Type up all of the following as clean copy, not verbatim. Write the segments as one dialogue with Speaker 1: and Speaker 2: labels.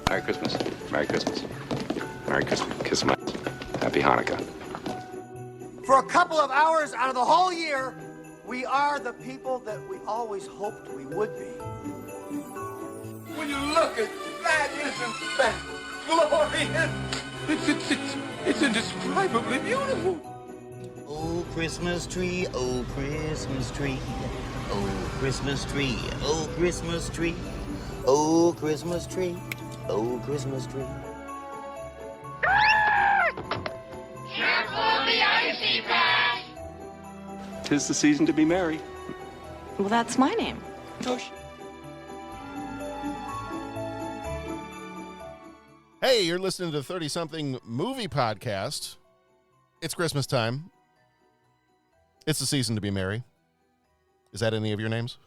Speaker 1: Merry Christmas. Merry Christmas. Merry Christmas. Kiss my ass. Happy Hanukkah.
Speaker 2: For a couple of hours out of the whole year, we are the people that we always hoped we would be.
Speaker 3: When you look at magnificent, glorious, it's indescribably beautiful.
Speaker 4: Oh, Christmas tree, oh, Christmas tree, oh, Christmas tree, oh, Christmas tree, oh, Christmas tree, oh, Christmas tree.
Speaker 5: Careful of the icy patch!
Speaker 1: 'Tis the season to be merry.
Speaker 6: Well, that's my name.
Speaker 7: Hey, you're listening to the 30-something movie podcast. It's Christmas time. It's the season to be merry. Is that any of your names?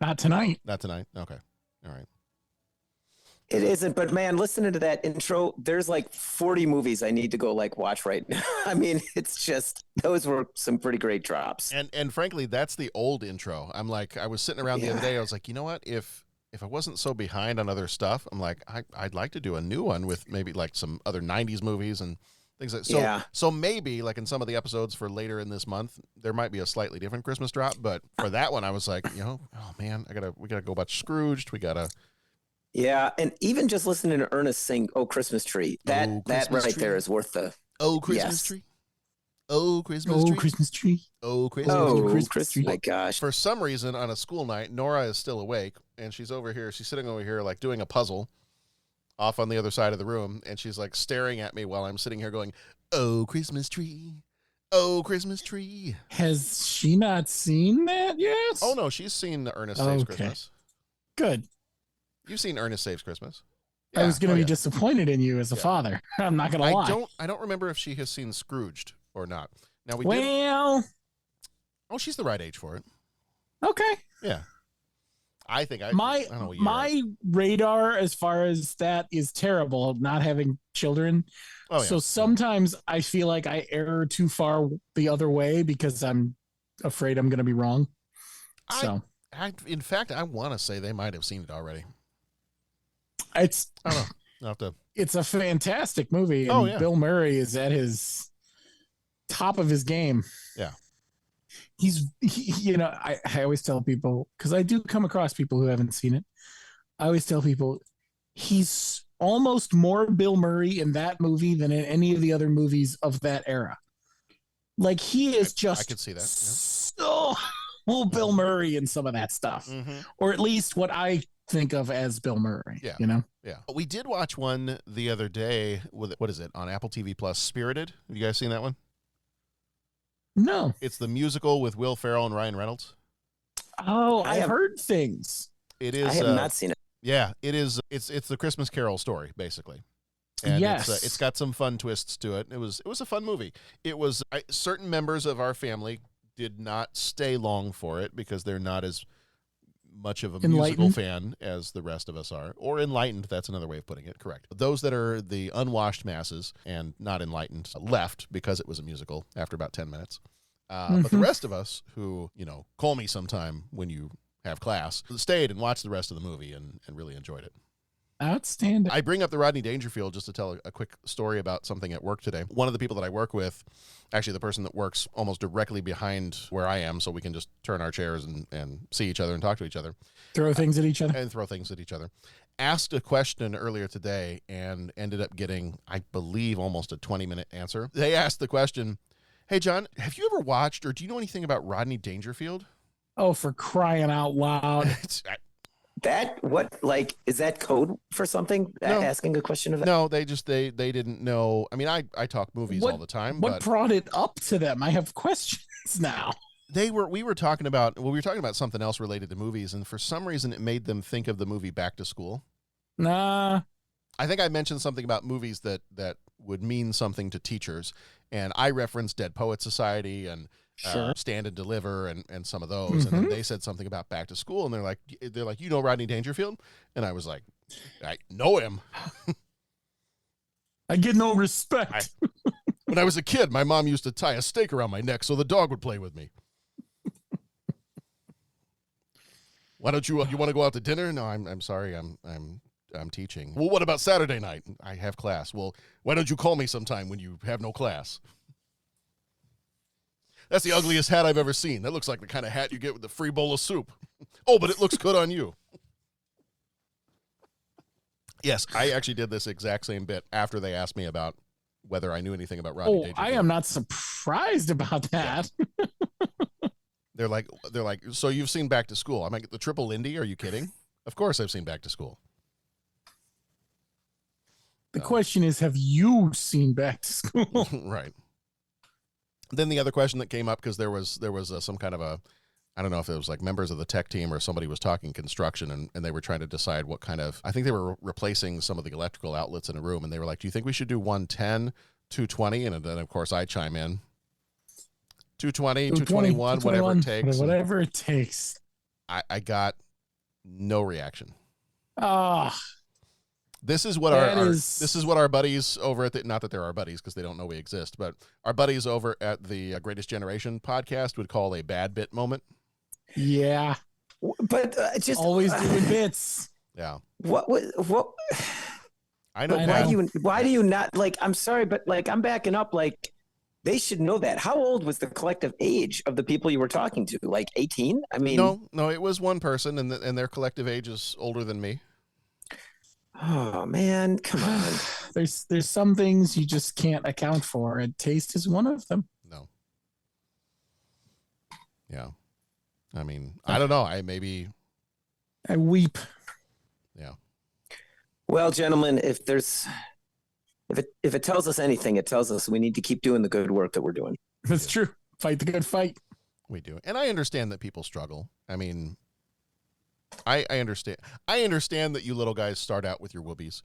Speaker 8: Not tonight.
Speaker 7: Not tonight. Okay. All right.
Speaker 9: It isn't, but man, listening to that intro, there's like 40 movies I need to go watch right now. I mean, it's just, those were some pretty great drops.
Speaker 7: And frankly, that's the old intro. I was sitting around the other day, I was like, you know what? If I wasn't so behind on other stuff, I'm like, I'd like to do a new one with maybe like some other 90s movies and things like that. So maybe like in some of the episodes for later in this month, there might be a slightly different Christmas drop. But for that one, I was like, oh man, we gotta go watch Scrooged.
Speaker 9: Yeah, and even just listening to Ernest sing "Oh Christmas Tree," that right tree. There is worth the
Speaker 7: Christmas tree. Oh Christmas tree.
Speaker 8: Christmas tree.
Speaker 7: Oh Christmas
Speaker 9: Christmas
Speaker 7: tree.
Speaker 9: My gosh.
Speaker 7: For some reason on a school night, Nora is still awake and she's sitting over here like doing a puzzle off on the other side of the room, and she's like staring at me while I'm sitting here going, "Oh Christmas tree. Oh Christmas tree."
Speaker 8: Has she not seen that yet?
Speaker 7: Oh no, she's seen Ernest Saves Christmas.
Speaker 8: Good.
Speaker 7: You've seen Ernest Saves Christmas.
Speaker 8: I was going to be disappointed in you as a father. I'm not going to lie.
Speaker 7: I don't remember if she has seen Scrooged or not. Now
Speaker 8: Oh,
Speaker 7: she's the right age for it.
Speaker 8: Okay.
Speaker 7: Yeah. I think
Speaker 8: my radar as far as that is terrible, not having children.
Speaker 7: Oh, yeah.
Speaker 8: So sometimes I feel like I err too far the other way because I'm afraid I'm going to be wrong.
Speaker 7: In fact, I want to say they might have seen it already.
Speaker 8: I
Speaker 7: don't know. I'll have to.
Speaker 8: It's a fantastic movie. And Bill Murray is at his top of his game.
Speaker 7: Yeah.
Speaker 8: I always tell people, because I do come across people who haven't seen it. I always tell people he's almost more Bill Murray in that movie than in any of the other movies of that era. Like he is I
Speaker 7: could see that.
Speaker 8: So Bill Murray in some of that stuff, or at least what I think of as Bill Murray.
Speaker 7: Yeah. Yeah. We did watch one the other day with, what is it, on Apple TV Plus, Spirited. Have you guys seen that one?
Speaker 8: No.
Speaker 7: It's the musical with Will Ferrell and Ryan Reynolds.
Speaker 8: Oh, I've heard things.
Speaker 7: It is.
Speaker 9: I have not seen it.
Speaker 7: Yeah, it is. It's the Christmas Carol story, basically. And
Speaker 8: yes.
Speaker 7: It's got some fun twists to it. It was a fun movie. It was certain members of our family did not stay long for it because they're not as much of a musical fan as the rest of us are, or enlightened. That's another way of putting it. Correct. Those that are the unwashed masses and not enlightened left because it was a musical after about 10 minutes. But the rest of us who, call me sometime when you have class, stayed and watched the rest of the movie and really enjoyed it.
Speaker 8: Outstanding.
Speaker 7: I bring up the Rodney Dangerfield just to tell a quick story about something at work today. One of the people that I work with, actually the person that works almost directly behind where I am, so we can just turn our chairs and see each other and talk to each other.
Speaker 8: Throw things at each other.
Speaker 7: And throw things at each other. Asked a question earlier today and ended up getting, I believe, almost a 20-minute answer. They asked the question, "Hey, John, have you ever watched or do you know anything about Rodney Dangerfield?"
Speaker 8: Oh, for crying out loud.
Speaker 9: Is that code for something?
Speaker 7: No.
Speaker 9: Asking a question of that?
Speaker 7: No, they didn't know. I mean, I talk movies all the time.
Speaker 8: What brought it up to them? I have questions now.
Speaker 7: We were talking about something else related to movies, and for some reason it made them think of the movie Back to School.
Speaker 8: Nah.
Speaker 7: I think I mentioned something about movies that would mean something to teachers, and I referenced Dead Poets Society and Stand and Deliver and some of those, and then they said something about Back to School, and they're like, "You know Rodney Dangerfield?" And I was like, "I know him."
Speaker 8: I get no respect.
Speaker 7: When I was a kid, my mom used to tie a stake around my neck so the dog would play with me. Why don't you want to go out to dinner? No, I'm sorry. I'm teaching. Well, what about Saturday night? I have class. Well, why don't you call me sometime when you have no class? That's the ugliest hat I've ever seen. That looks like the kind of hat you get with the free bowl of soup. Oh, but it looks good on you. Yes, I actually did this exact same bit after they asked me about whether I knew anything about Rodney Dangerfield.
Speaker 8: I am not surprised about that.
Speaker 7: Yeah. They're like, so you've seen Back to School? I'm like, the Triple Lindy? Are you kidding? Of course I've seen Back to School.
Speaker 8: The question is, have you seen Back to School?
Speaker 7: Right. Then the other question that came up, because there was some kind of a, I don't know if it was like members of the tech team or somebody was talking construction, and they were trying to decide what kind of, I think they were replacing some of the electrical outlets in a room, and they were like, do you think we should do 110, 220? And then, of course, I chime in. 220, 221, whatever it takes.
Speaker 8: Whatever it takes.
Speaker 7: I got no reaction.
Speaker 8: Ah.
Speaker 7: This is what this is what our buddies over at the, not that they're our buddies because they don't know we exist, but our buddies over at the Greatest Generation podcast would call a bad bit moment.
Speaker 8: Yeah,
Speaker 9: but just
Speaker 8: always doing bits.
Speaker 7: Yeah.
Speaker 9: What?
Speaker 7: I know.
Speaker 9: Why do you not like? I'm sorry, but like I'm backing up. Like they should know that. How old was the collective age of the people you were talking to? Like 18? I mean,
Speaker 7: no, it was one person, and their collective age is older than me.
Speaker 9: Oh man, come on.
Speaker 8: There's some things you just can't account for, and taste is one of them.
Speaker 7: No. Yeah. I mean, I don't know. I
Speaker 8: weep.
Speaker 7: Yeah.
Speaker 9: Well, gentlemen, if it tells us anything, it tells us we need to keep doing the good work that we're doing.
Speaker 8: That's true. Fight the good fight.
Speaker 7: We do. And I understand that people struggle. I mean, I understand. I understand that you little guys start out with your whoobies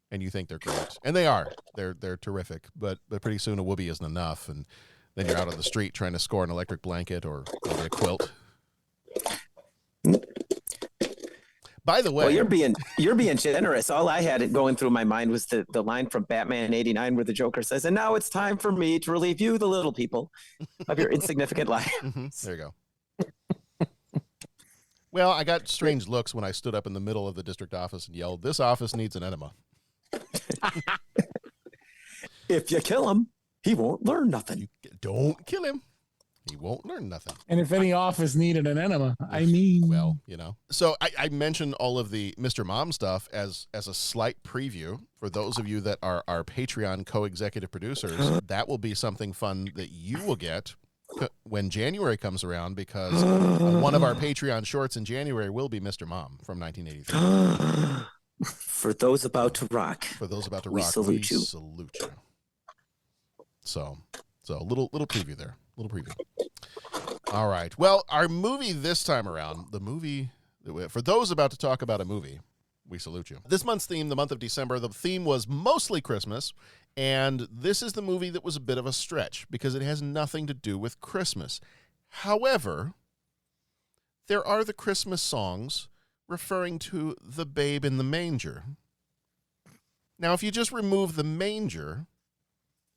Speaker 7: and you think they're great. And they are. They're terrific. But pretty soon a whoopie isn't enough. And then you're out on the street trying to score an electric blanket or maybe a quilt. By the way,
Speaker 9: well, you're being generous. All I had going through my mind was the line from Batman '89 where the Joker says, "And now it's time for me to relieve you, the little people, of your insignificant life."
Speaker 7: Mm-hmm. There you go. Well, I got strange looks when I stood up in the middle of the district office and yelled, "This office needs an enema."
Speaker 9: If you kill him, he won't learn nothing.
Speaker 7: Don't kill him. He won't learn nothing.
Speaker 8: And if any office needed an enema, I mean...
Speaker 7: Well, you know. So I mentioned all of the Mr. Mom stuff as a slight preview. For those of you that are our Patreon co-executive producers, that will be something fun that you will get when January comes around, because one of our Patreon shorts in January will be Mr. Mom from 1983.
Speaker 9: For those about to rock.
Speaker 7: For those about to
Speaker 9: we
Speaker 7: rock,
Speaker 9: salute you.
Speaker 7: Salute you. So a little preview there. Little preview. All right. Well, our movie this time around, for those about to talk about a movie, we salute you. This month's theme, the month of December, the theme was mostly Christmas, and this is the movie that was a bit of a stretch because it has nothing to do with Christmas. However, there are the Christmas songs referring to the babe in the manger. Now, if you just remove the manger,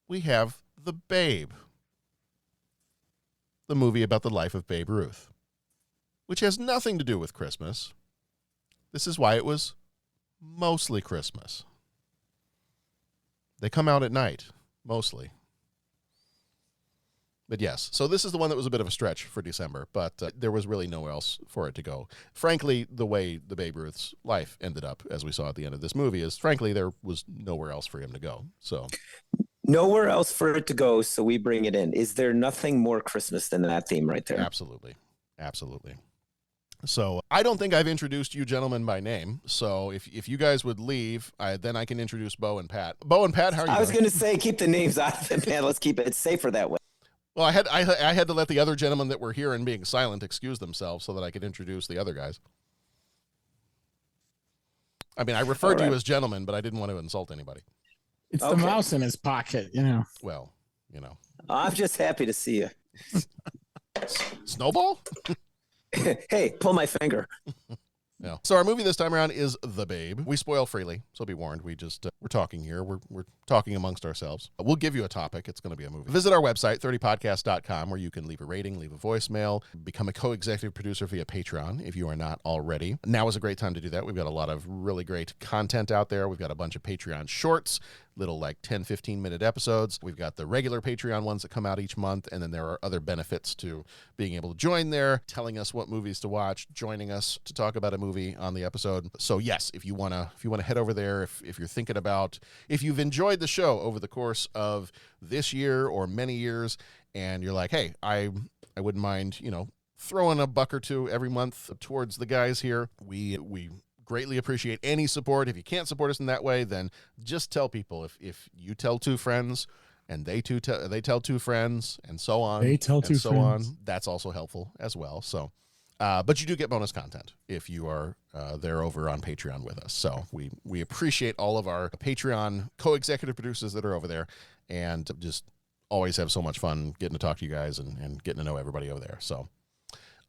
Speaker 7: we have the babe. The movie about the life of Babe Ruth, which has nothing to do with Christmas. This is why it was mostly Christmas. They come out at night, mostly. But yes, so this is the one that was a bit of a stretch for December, but there was really nowhere else for it to go. Frankly, the way the Babe Ruth's life ended up, as we saw at the end of this movie, is frankly, there was nowhere else for him to go. So...
Speaker 9: nowhere else for it to go, so we bring it in. Is there nothing more Christmas than that theme right there?
Speaker 7: Absolutely. Absolutely. So I don't think I've introduced you gentlemen by name. So if you guys would leave, then I can introduce Bo and Pat. Bo and Pat, how are you
Speaker 9: I was
Speaker 7: doing?
Speaker 9: going to say, keep the names out of it, man. Let's keep it safer that way.
Speaker 7: Well, I had to let the other gentlemen that were here and being silent excuse themselves so that I could introduce the other guys. I mean, I referred to you as gentlemen, but I didn't want to insult anybody.
Speaker 8: It's the mouse in his pocket, you know.
Speaker 7: Well, you know.
Speaker 9: I'm just happy to see you.
Speaker 7: Snowball?
Speaker 9: Hey, pull my finger.
Speaker 7: Yeah. So our movie this time around is The Babe. We spoil freely, so be warned. We just we're talking here. We're talking amongst ourselves. We'll give you a topic. It's going to be a movie. Visit our website 30podcast.com, where you can leave a rating, leave a voicemail, become a co-executive producer via Patreon if you are not already. Now is a great time to do that. We've got a lot of really great content out there. We've got a bunch of Patreon shorts, little like 10, 15-minute episodes. We've got the regular Patreon ones that come out each month, and then there are other benefits to being able to join there, telling us what movies to watch, joining us to talk about a movie on the episode. So yes, if you want to head over there, if you're thinking about, if you've enjoyed the show over the course of this year or many years, and you're like, hey, I wouldn't mind, throwing a buck or two every month towards the guys here, we greatly appreciate any support. If you can't support us in that way, then just tell people. If you tell two friends and they tell two friends, and so on,
Speaker 8: they tell two friends,
Speaker 7: on, that's also helpful as well. So but you do get bonus content if you are there over on Patreon with us. So we appreciate all of our Patreon co-executive producers that are over there, and just always have so much fun getting to talk to you guys and getting to know everybody over there. So,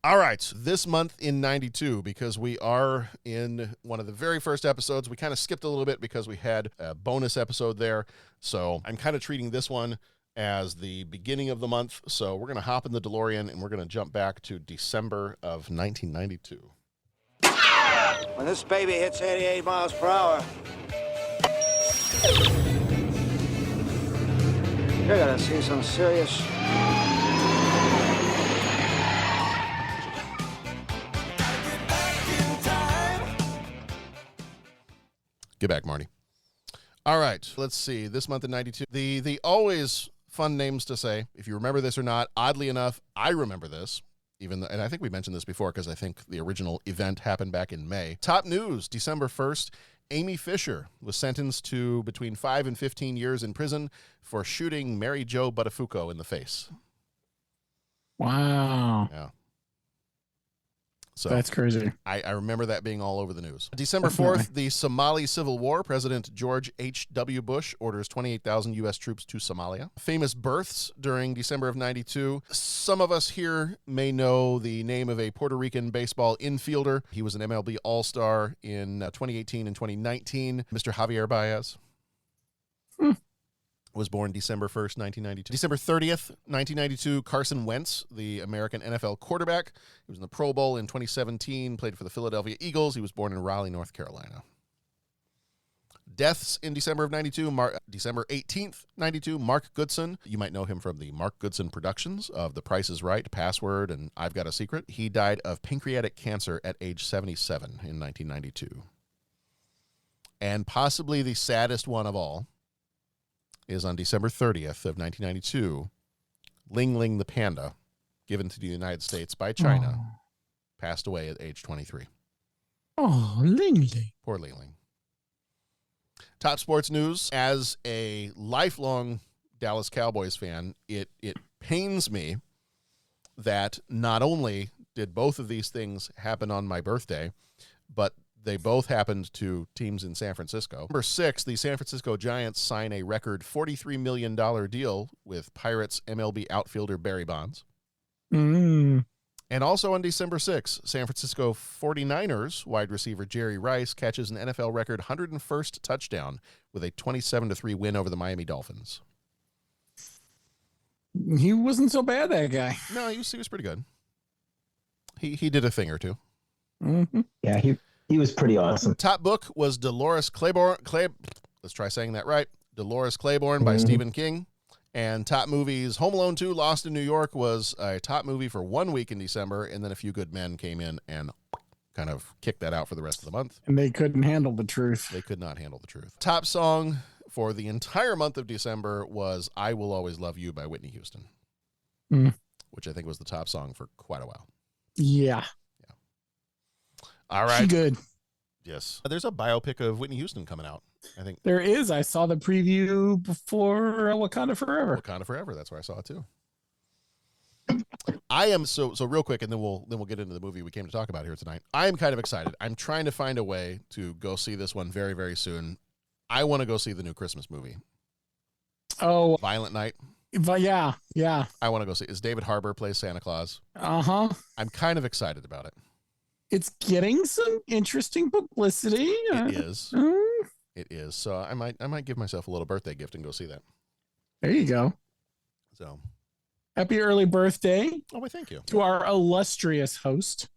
Speaker 7: all right, this month in 92, because we are in one of the very first episodes, we kind of skipped a little bit because we had a bonus episode there. So I'm kind of treating this one as the beginning of the month. So we're going to hop in the DeLorean and we're going to jump back to December of 1992.
Speaker 2: When this baby hits 88 miles per hour, you're gonna see some serious.
Speaker 7: Get back, Marty. All right, let's see. This month in 92, the always fun names to say, if you remember this or not. Oddly enough, I remember this, and I think we mentioned this before because I think the original event happened back in May. Top news, December 1st, Amy Fisher was sentenced to between 5 and 15 years in prison for shooting Mary Jo Buttafuoco in the face.
Speaker 8: Wow.
Speaker 7: Yeah. So
Speaker 8: that's crazy.
Speaker 7: I remember that being all over the news. December 4th, the Somali Civil War. President George H.W. Bush orders 28,000 U.S. troops to Somalia. Famous births during December of 92. Some of us here may know the name of a Puerto Rican baseball infielder. He was an MLB All-Star in 2018 and 2019. Mr. Javier Baez. Was born December 1st, 1992. December 30th, 1992, Carson Wentz, the American NFL quarterback. He was in the Pro Bowl in 2017, played for the Philadelphia Eagles. He was born in Raleigh, North Carolina. Deaths in December of 92, December 18th, 92, Mark Goodson. You might know him from the Mark Goodson productions of The Price is Right, Password, and I've Got a Secret. He died of pancreatic cancer at age 77 in 1992. And possibly the saddest one of all is on December 30th of 1992, Ling Ling the panda, given to the United States by China, passed away at age 23.
Speaker 8: Oh, Ling Ling.
Speaker 7: Poor Ling Ling. Top sports news. As a lifelong Dallas Cowboys fan, it pains me that not only did both of these things happen on my birthday, but they both happened to teams in San Francisco. Number 6, the San Francisco Giants sign a record $43 million deal with Pirates MLB outfielder Barry Bonds.
Speaker 8: Mm.
Speaker 7: And also on December 6th, San Francisco 49ers wide receiver Jerry Rice catches an NFL record 101st touchdown with a 27-3 win over the Miami Dolphins.
Speaker 8: He wasn't so bad, that guy.
Speaker 7: No, he was pretty good. He did a thing or two.
Speaker 8: Mm-hmm.
Speaker 9: Yeah, he was pretty awesome.
Speaker 7: Top book was Dolores Claiborne. Let's try saying that right. Dolores Claiborne by Stephen King. And top movies, Home Alone 2, Lost in New York was a top movie for 1 week in December, and then A Few Good Men came in and kind of kicked that out for the rest of the month.
Speaker 8: And they couldn't handle the truth.
Speaker 7: They could not handle the truth. Top song for the entire month of December was I Will Always Love You by Whitney Houston, which I think was the top song for quite a while.
Speaker 8: Yeah.
Speaker 7: All right.
Speaker 8: She good.
Speaker 7: Yes. There's a biopic of Whitney Houston coming out, I think.
Speaker 8: There is. I saw the preview before Wakanda Forever.
Speaker 7: Wakanda Forever. That's where I saw it too. I am so real quick, and then we'll get into the movie we came to talk about here tonight. I am kind of excited. I'm trying to find a way to go see this one very, very soon. I want to go see the new Christmas movie.
Speaker 8: Oh,
Speaker 7: Violent Night.
Speaker 8: Yeah.
Speaker 7: I want to go see. Is David Harbour plays Santa Claus?
Speaker 8: Uh-huh.
Speaker 7: I'm kind of excited about it.
Speaker 8: It's getting some interesting publicity.
Speaker 7: It is. It is. So I might give myself a little birthday gift and go see that.
Speaker 8: There you go.
Speaker 7: So
Speaker 8: happy early birthday.
Speaker 7: Oh, well, thank you.
Speaker 8: To our illustrious host.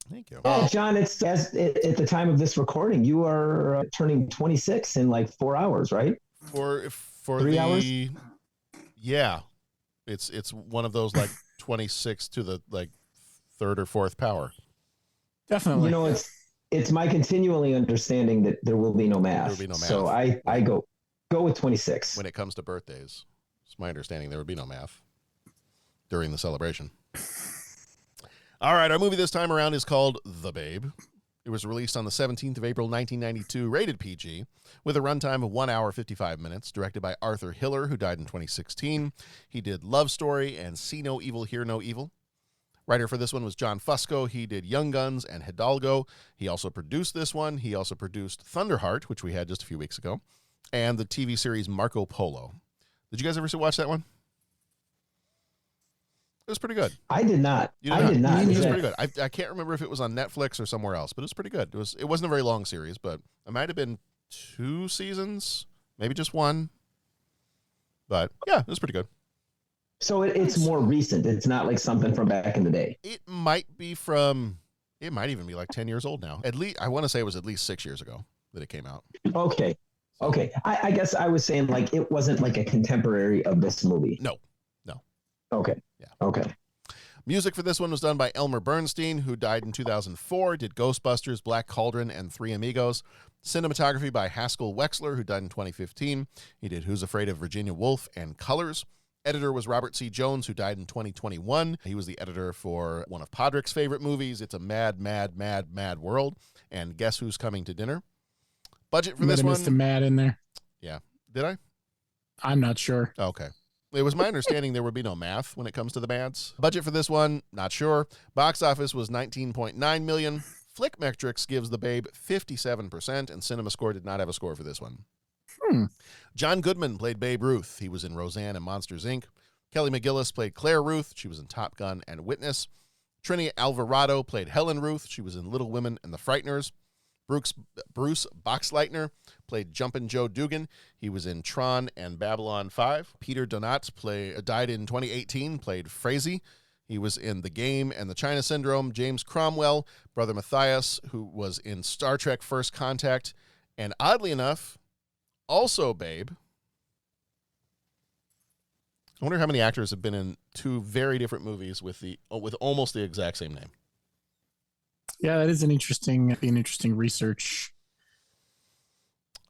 Speaker 7: Thank you.
Speaker 9: Yeah, John, it's at the time of this recording, you are turning 26 in like 4 hours, right?
Speaker 7: For
Speaker 9: 3 hours?
Speaker 7: Yeah. It's one of those like 26 to the like third or fourth power.
Speaker 8: Definitely.
Speaker 9: You know, it's my continually understanding that there will be no math.
Speaker 7: There will be no math.
Speaker 9: So I go with 26.
Speaker 7: When it comes to birthdays, it's my understanding there would be no math during the celebration. All right, our movie this time around is called The Babe. It was released on the 17th of April, 1992, rated PG, with a runtime of 1 hour, 55 minutes, directed by Arthur Hiller, who died in 2016. He did Love Story and See No Evil, Hear No Evil. Writer for this one was John Fusco. He did Young Guns and Hidalgo. He also produced this one. He also produced Thunderheart, which we had just a few weeks ago, and the TV series Marco Polo. Did you guys ever watch that one? It was pretty good.
Speaker 9: I did not.
Speaker 7: I
Speaker 9: did not.
Speaker 7: It was pretty good. I can't remember if it was on Netflix or somewhere else, but it was pretty good. It wasn't a very long series, but it might have been 2 seasons, maybe just 1. But yeah, it was pretty good.
Speaker 9: So it's more recent. It's not like something from back in the day.
Speaker 7: It might even be like 10 years old now. At least I want to say it was at least 6 years ago that it came out.
Speaker 9: Okay. Okay. I guess I was saying like it wasn't like a contemporary of this movie.
Speaker 7: No.
Speaker 9: Okay.
Speaker 7: Yeah.
Speaker 9: Okay.
Speaker 7: Music for this one was done by Elmer Bernstein, who died in 2004, did Ghostbusters, Black Cauldron, and Three Amigos. Cinematography by Haskell Wexler, who died in 2015. He did Who's Afraid of Virginia Woolf and Colors. Editor was Robert C. Jones, who died in 2021. He was the editor for one of Podrick's favorite movies, It's a Mad, Mad, Mad, Mad World, and Guess Who's Coming to Dinner. Budget for this one.
Speaker 8: Missed a mad in there.
Speaker 7: Yeah. Did I?
Speaker 8: I'm not sure.
Speaker 7: Okay. It was my understanding there would be no math when it comes to the mads. Budget for this one, not sure. Box office was $19.9 million. Flickmetrics gives The Babe 57%, and CinemaScore did not have a score for this one. John Goodman played Babe Ruth. He was in Roseanne and Monsters, Inc. Kelly McGillis played Claire Ruth. She was in Top Gun and Witness. Trini Alvarado played Helen Ruth. She was in Little Women and the Frighteners. Bruce Boxleitner played Jumpin' Joe Dugan. He was in Tron and Babylon 5. Peter Donat died in 2018, played Frazee. He was in The Game and The China Syndrome. James Cromwell, Brother Matthias, who was in Star Trek First Contact. And oddly enough, also Babe. I wonder how many actors have been in 2 very different movies with almost the exact same name.
Speaker 8: Yeah, that is an interesting research.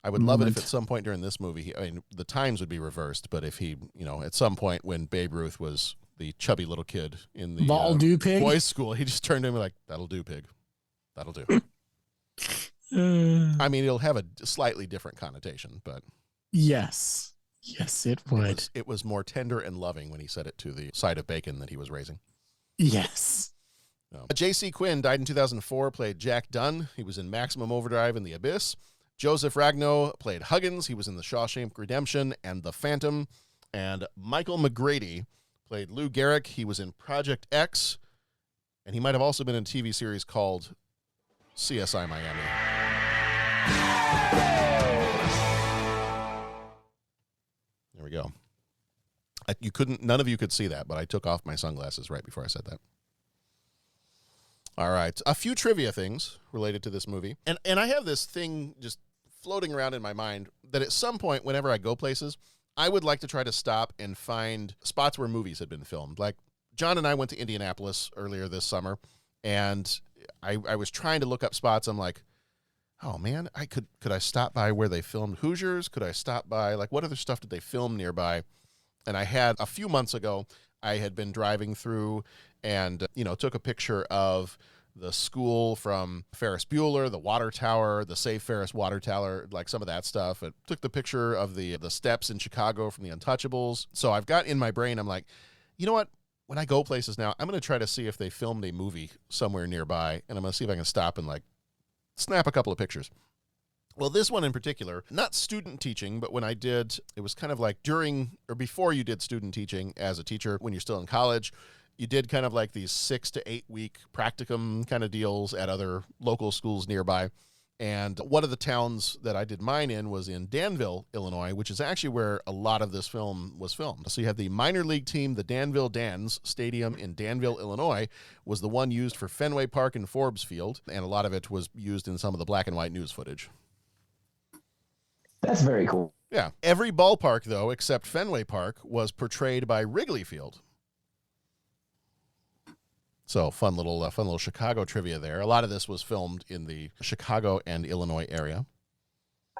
Speaker 7: I would love it if at some point during this movie, the times would be reversed, but if he, at some point when Babe Ruth was the chubby little kid in the boys' school, he just turned to him like, "That'll do, pig. That'll do." I mean, it'll have a slightly different connotation, but
Speaker 8: yes, it would.
Speaker 7: It was more tender and loving when he said it to the side of bacon that he was raising.
Speaker 8: Yes.
Speaker 7: J.C. Quinn died in 2004, played Jack Dunn. He was in Maximum Overdrive and The Abyss. Joseph Ragno played Huggins. He was in The Shawshank Redemption and The Phantom. And Michael McGrady played Lou Gehrig. He was in Project X. And he might have also been in a TV series called CSI Miami. There we go. None of you could see that, but I took off my sunglasses right before I said that. All right. A few trivia things related to this movie. And I have this thing just floating around in my mind that at some point, whenever I go places, I would like to try to stop and find spots where movies had been filmed. Like John and I went to Indianapolis earlier this summer, and I was trying to look up spots. I'm like, oh man, could I stop by where they filmed Hoosiers? Could I stop by, like, what other stuff did they film nearby? And I had, a few months ago, I had been driving through and, took a picture of the school from Ferris Bueller, the water tower, the Save Ferris water tower, like some of that stuff. I took the picture of the steps in Chicago from the Untouchables. So I've got in my brain, I'm like, you know what? When I go places now, I'm going to try to see if they filmed a movie somewhere nearby, and I'm going to see if I can stop and, like, snap a couple of pictures. Well, this one in particular, not student teaching, but when I did, it was kind of like during or before you did student teaching as a teacher when you're still in college. You did kind of like these 6 to 8 week practicum kind of deals at other local schools nearby. And one of the towns that I did mine in was in Danville, Illinois, which is actually where a lot of this film was filmed. So you have the minor league team, the Danville Dans Stadium in Danville, Illinois, was the one used for Fenway Park and Forbes Field, and a lot of it was used in some of the black and white news footage.
Speaker 9: That's very cool.
Speaker 7: Yeah. Every ballpark, though, except Fenway Park, was portrayed by Wrigley Field. So fun little Chicago trivia there. A lot of this was filmed in the Chicago and Illinois area.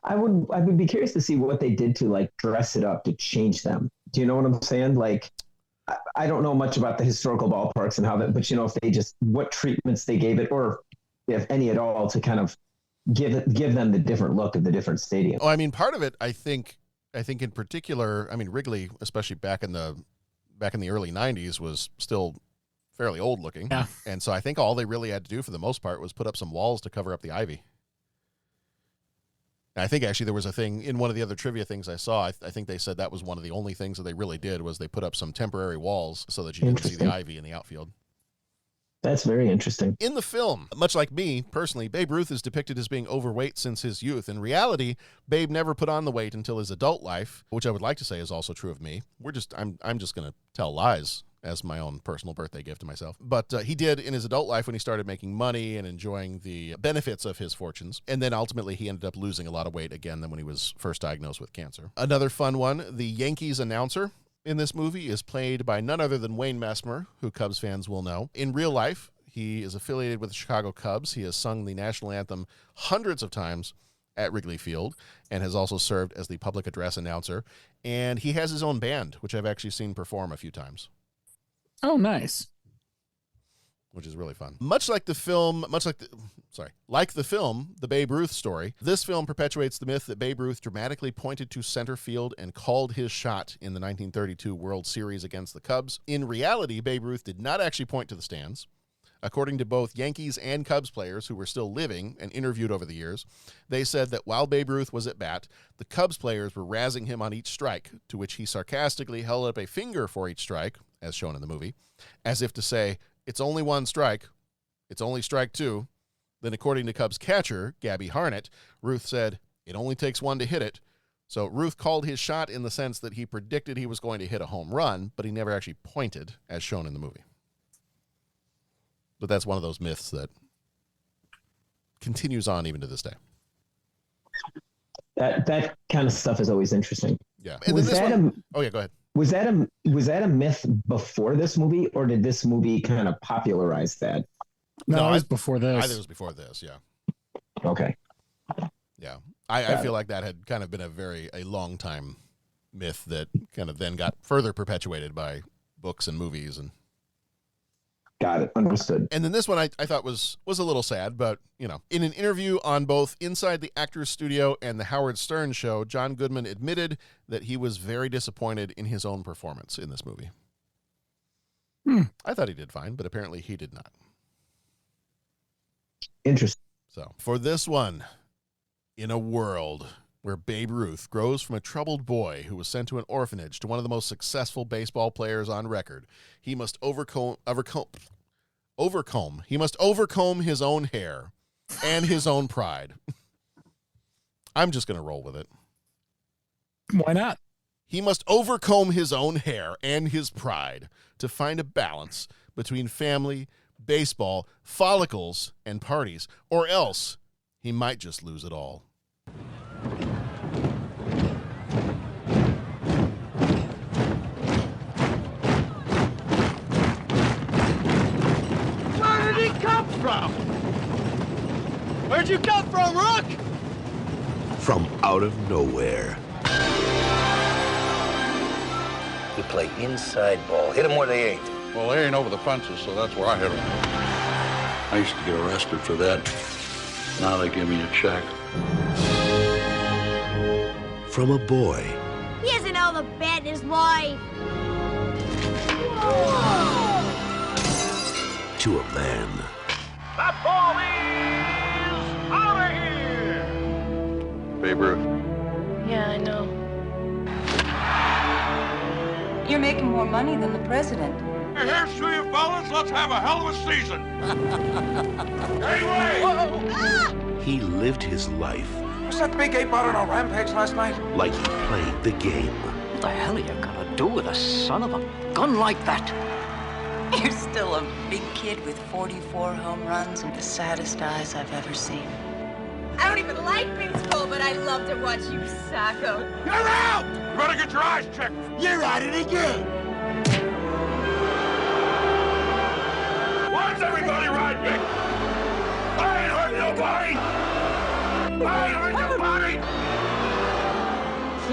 Speaker 9: I would be curious to see what they did to like dress it up to change them. Do you know what I'm saying? Like, I don't know much about the historical ballparks and how that, but if they just what treatments they gave it, or if any at all, to kind of give them the different look of the different stadiums.
Speaker 7: Oh, I mean, part of it, I think in particular, I mean, Wrigley, especially back in the early 90s, was still fairly old looking.
Speaker 8: Yeah.
Speaker 7: And so I think all they really had to do for the most part was put up some walls to cover up the ivy. And I think actually there was a thing in one of the other trivia things I saw. I think they said that was one of the only things that they really did was they put up some temporary walls so that you didn't see the ivy in the outfield.
Speaker 9: That's very interesting.
Speaker 7: In the film, much like me, personally, Babe Ruth is depicted as being overweight since his youth. In reality, Babe never put on the weight until his adult life, which I would like to say is also true of me. I'm just going to tell lies as my own personal birthday gift to myself. But he did in his adult life when he started making money and enjoying the benefits of his fortunes. And then ultimately he ended up losing a lot of weight again than when he was first diagnosed with cancer. Another fun one, the Yankees announcer in this movie is played by none other than Wayne Messmer, who Cubs fans will know. In real life, he is affiliated with the Chicago Cubs. He has sung the national anthem hundreds of times at Wrigley Field and has also served as the public address announcer. And he has his own band, which I've actually seen perform a few times.
Speaker 8: Oh, nice.
Speaker 7: Which is really fun. Like the film, The Babe Ruth story, this film perpetuates the myth that Babe Ruth dramatically pointed to center field and called his shot in the 1932 World Series against the Cubs. In reality, Babe Ruth did not actually point to the stands. According to both Yankees and Cubs players who were still living and interviewed over the years, they said that while Babe Ruth was at bat, the Cubs players were razzing him on each strike, to which he sarcastically held up a finger for each strike, as shown in the movie, as if to say, it's only one strike, it's only strike two. Then according to Cubs catcher, Gabby Harnett, Ruth said, it only takes one to hit it. So Ruth called his shot in the sense that he predicted he was going to hit a home run, but he never actually pointed, as shown in the movie. But that's one of those myths that continues on even to this day.
Speaker 9: That kind of stuff is always interesting.
Speaker 7: Yeah. And then this one, oh yeah, go ahead.
Speaker 9: Was that a myth before this movie, or did this movie kind of popularize that?
Speaker 8: No, it was before this.
Speaker 7: I think it was before this, yeah.
Speaker 9: Okay.
Speaker 7: Yeah. I feel like that had kind of been a long time myth that kind of then got further perpetuated by books and movies and
Speaker 9: got it. Understood.
Speaker 7: And then this one I thought was a little sad, but, in an interview on both Inside the Actors Studio and the Howard Stern Show, John Goodman admitted that he was very disappointed in his own performance in this movie. I thought he did fine, but apparently he did not.
Speaker 9: Interesting.
Speaker 7: So, for this one, in a world where Babe Ruth grows from a troubled boy who was sent to an orphanage to one of the most successful baseball players on record, he must overcome his own hair and his own pride. I'm just going to roll with it.
Speaker 8: Why not?
Speaker 7: He must overcome his own hair and his pride to find a balance between family, baseball, follicles, and parties, or else he might just lose it all.
Speaker 3: Where did he come from? Where'd you come from, Rook?
Speaker 10: From out of nowhere.
Speaker 11: We play inside ball. Hit them where they ain't.
Speaker 12: Well, they ain't over the fences, so that's where I hit them. I used to get arrested for that. Now they give me a check.
Speaker 10: From a boy.
Speaker 5: He doesn't know the bet in his life.
Speaker 10: To a man.
Speaker 3: That ball is out of here!
Speaker 1: Babe Ruth.
Speaker 6: Yeah, I know.
Speaker 13: You're making more money than the president.
Speaker 12: And here's to you, fellas. Let's have a hell of a season. Anyway!
Speaker 10: He lived his life
Speaker 11: Was that big ape out on a rampage last night?
Speaker 10: like he played the game.
Speaker 11: What the hell are you gonna do with a son of a gun like that?
Speaker 6: You're still a big kid with 44 home runs and the saddest eyes I've ever seen.
Speaker 5: I don't even like baseball, but I love to watch you sacco.
Speaker 12: You're out! You better get your eyes checked.
Speaker 2: You're at it again.
Speaker 12: Why's everybody riding me? I ain't hurt nobody! I ain't hurt nobody!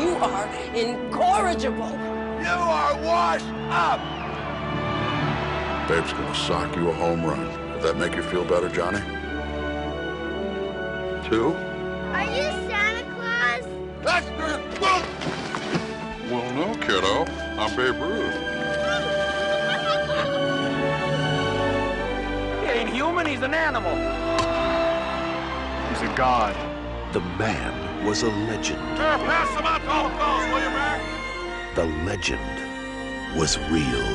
Speaker 6: You are incorrigible.
Speaker 12: You are washed up! Babe's gonna sock you a home run. Does that make you feel better, Johnny? 2?
Speaker 5: Are you Santa Claus?
Speaker 12: That's good! Well, no, kiddo. I'm Babe Ruth.
Speaker 11: He ain't human, he's an animal.
Speaker 3: He's a god.
Speaker 10: The man was a legend.
Speaker 12: Here, pass them out to all the fellas, will you, man?
Speaker 10: The legend was real.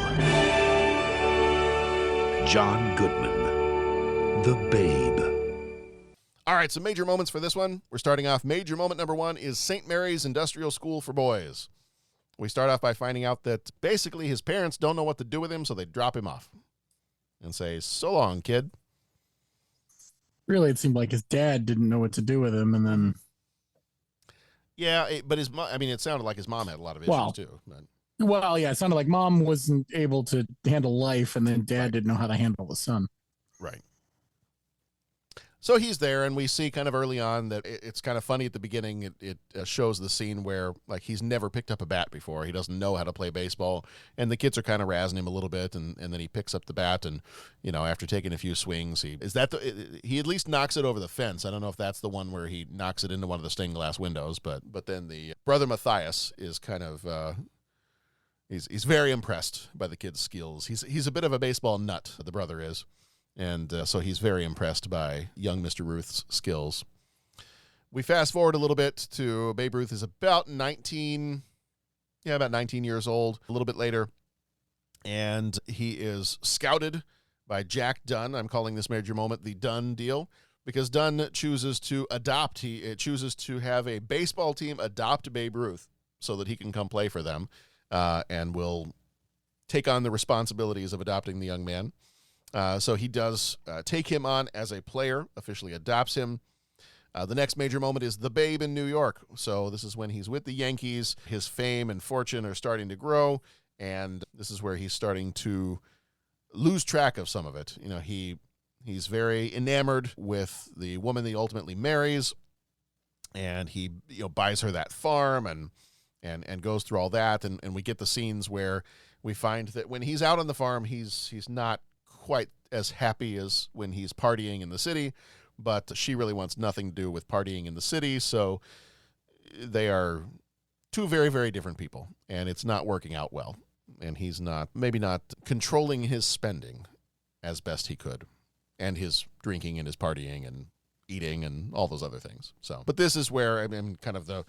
Speaker 10: John Goodman, the Babe.
Speaker 7: All right, some major moments for this one. We're starting off. Major moment number 1 is St. Mary's Industrial School for Boys. We start off by finding out that basically his parents don't know what to do with him, so they drop him off and say, "So long, kid."
Speaker 8: Really, it seemed like his dad didn't know what to do with him, and then...
Speaker 7: Yeah, but his mom, I mean, it sounded like his mom had a lot of issues, too. But...
Speaker 8: Well, yeah, it sounded like mom wasn't able to handle life, and then dad didn't know how to handle the son.
Speaker 7: Right. So he's there, and we see kind of early on that it's kind of funny at the beginning. It shows the scene where, like, he's never picked up a bat before. He doesn't know how to play baseball, and the kids are kind of razzing him a little bit, and then he picks up the bat, and, you know, after taking a few swings, he at least knocks it over the fence. I don't know if that's the one where he knocks it into one of the stained glass windows, but then the brother Matthias is kind of... He's very impressed by the kid's skills. He's a bit of a baseball nut, the brother is. And so he's very impressed by young Mr. Ruth's skills. We fast forward a little bit to Babe Ruth is about 19 years old, a little bit later. And he is scouted by Jack Dunn. I'm calling this major moment the Dunn deal because Dunn chooses to adopt. He chooses to have a baseball team adopt Babe Ruth so that he can come play for them and will take on the responsibilities of adopting the young man. So he does take him on as a player, officially adopts him. The next major moment is the Babe in New York. So this is when he's with the Yankees. His fame and fortune are starting to grow, and this is where he's starting to lose track of some of it. You know, he's very enamored with the woman that he ultimately marries, and he buys her that farm and goes through all that. And we get the scenes where we find that when he's out on the farm, he's not quite as happy as when he's partying in the city, but she really wants nothing to do with partying in the city. So they are two very, very different people, and it's not working out well. And he's maybe not controlling his spending as best he could, and his drinking and his partying and eating and all those other things. So, but this is where, I mean, kind of the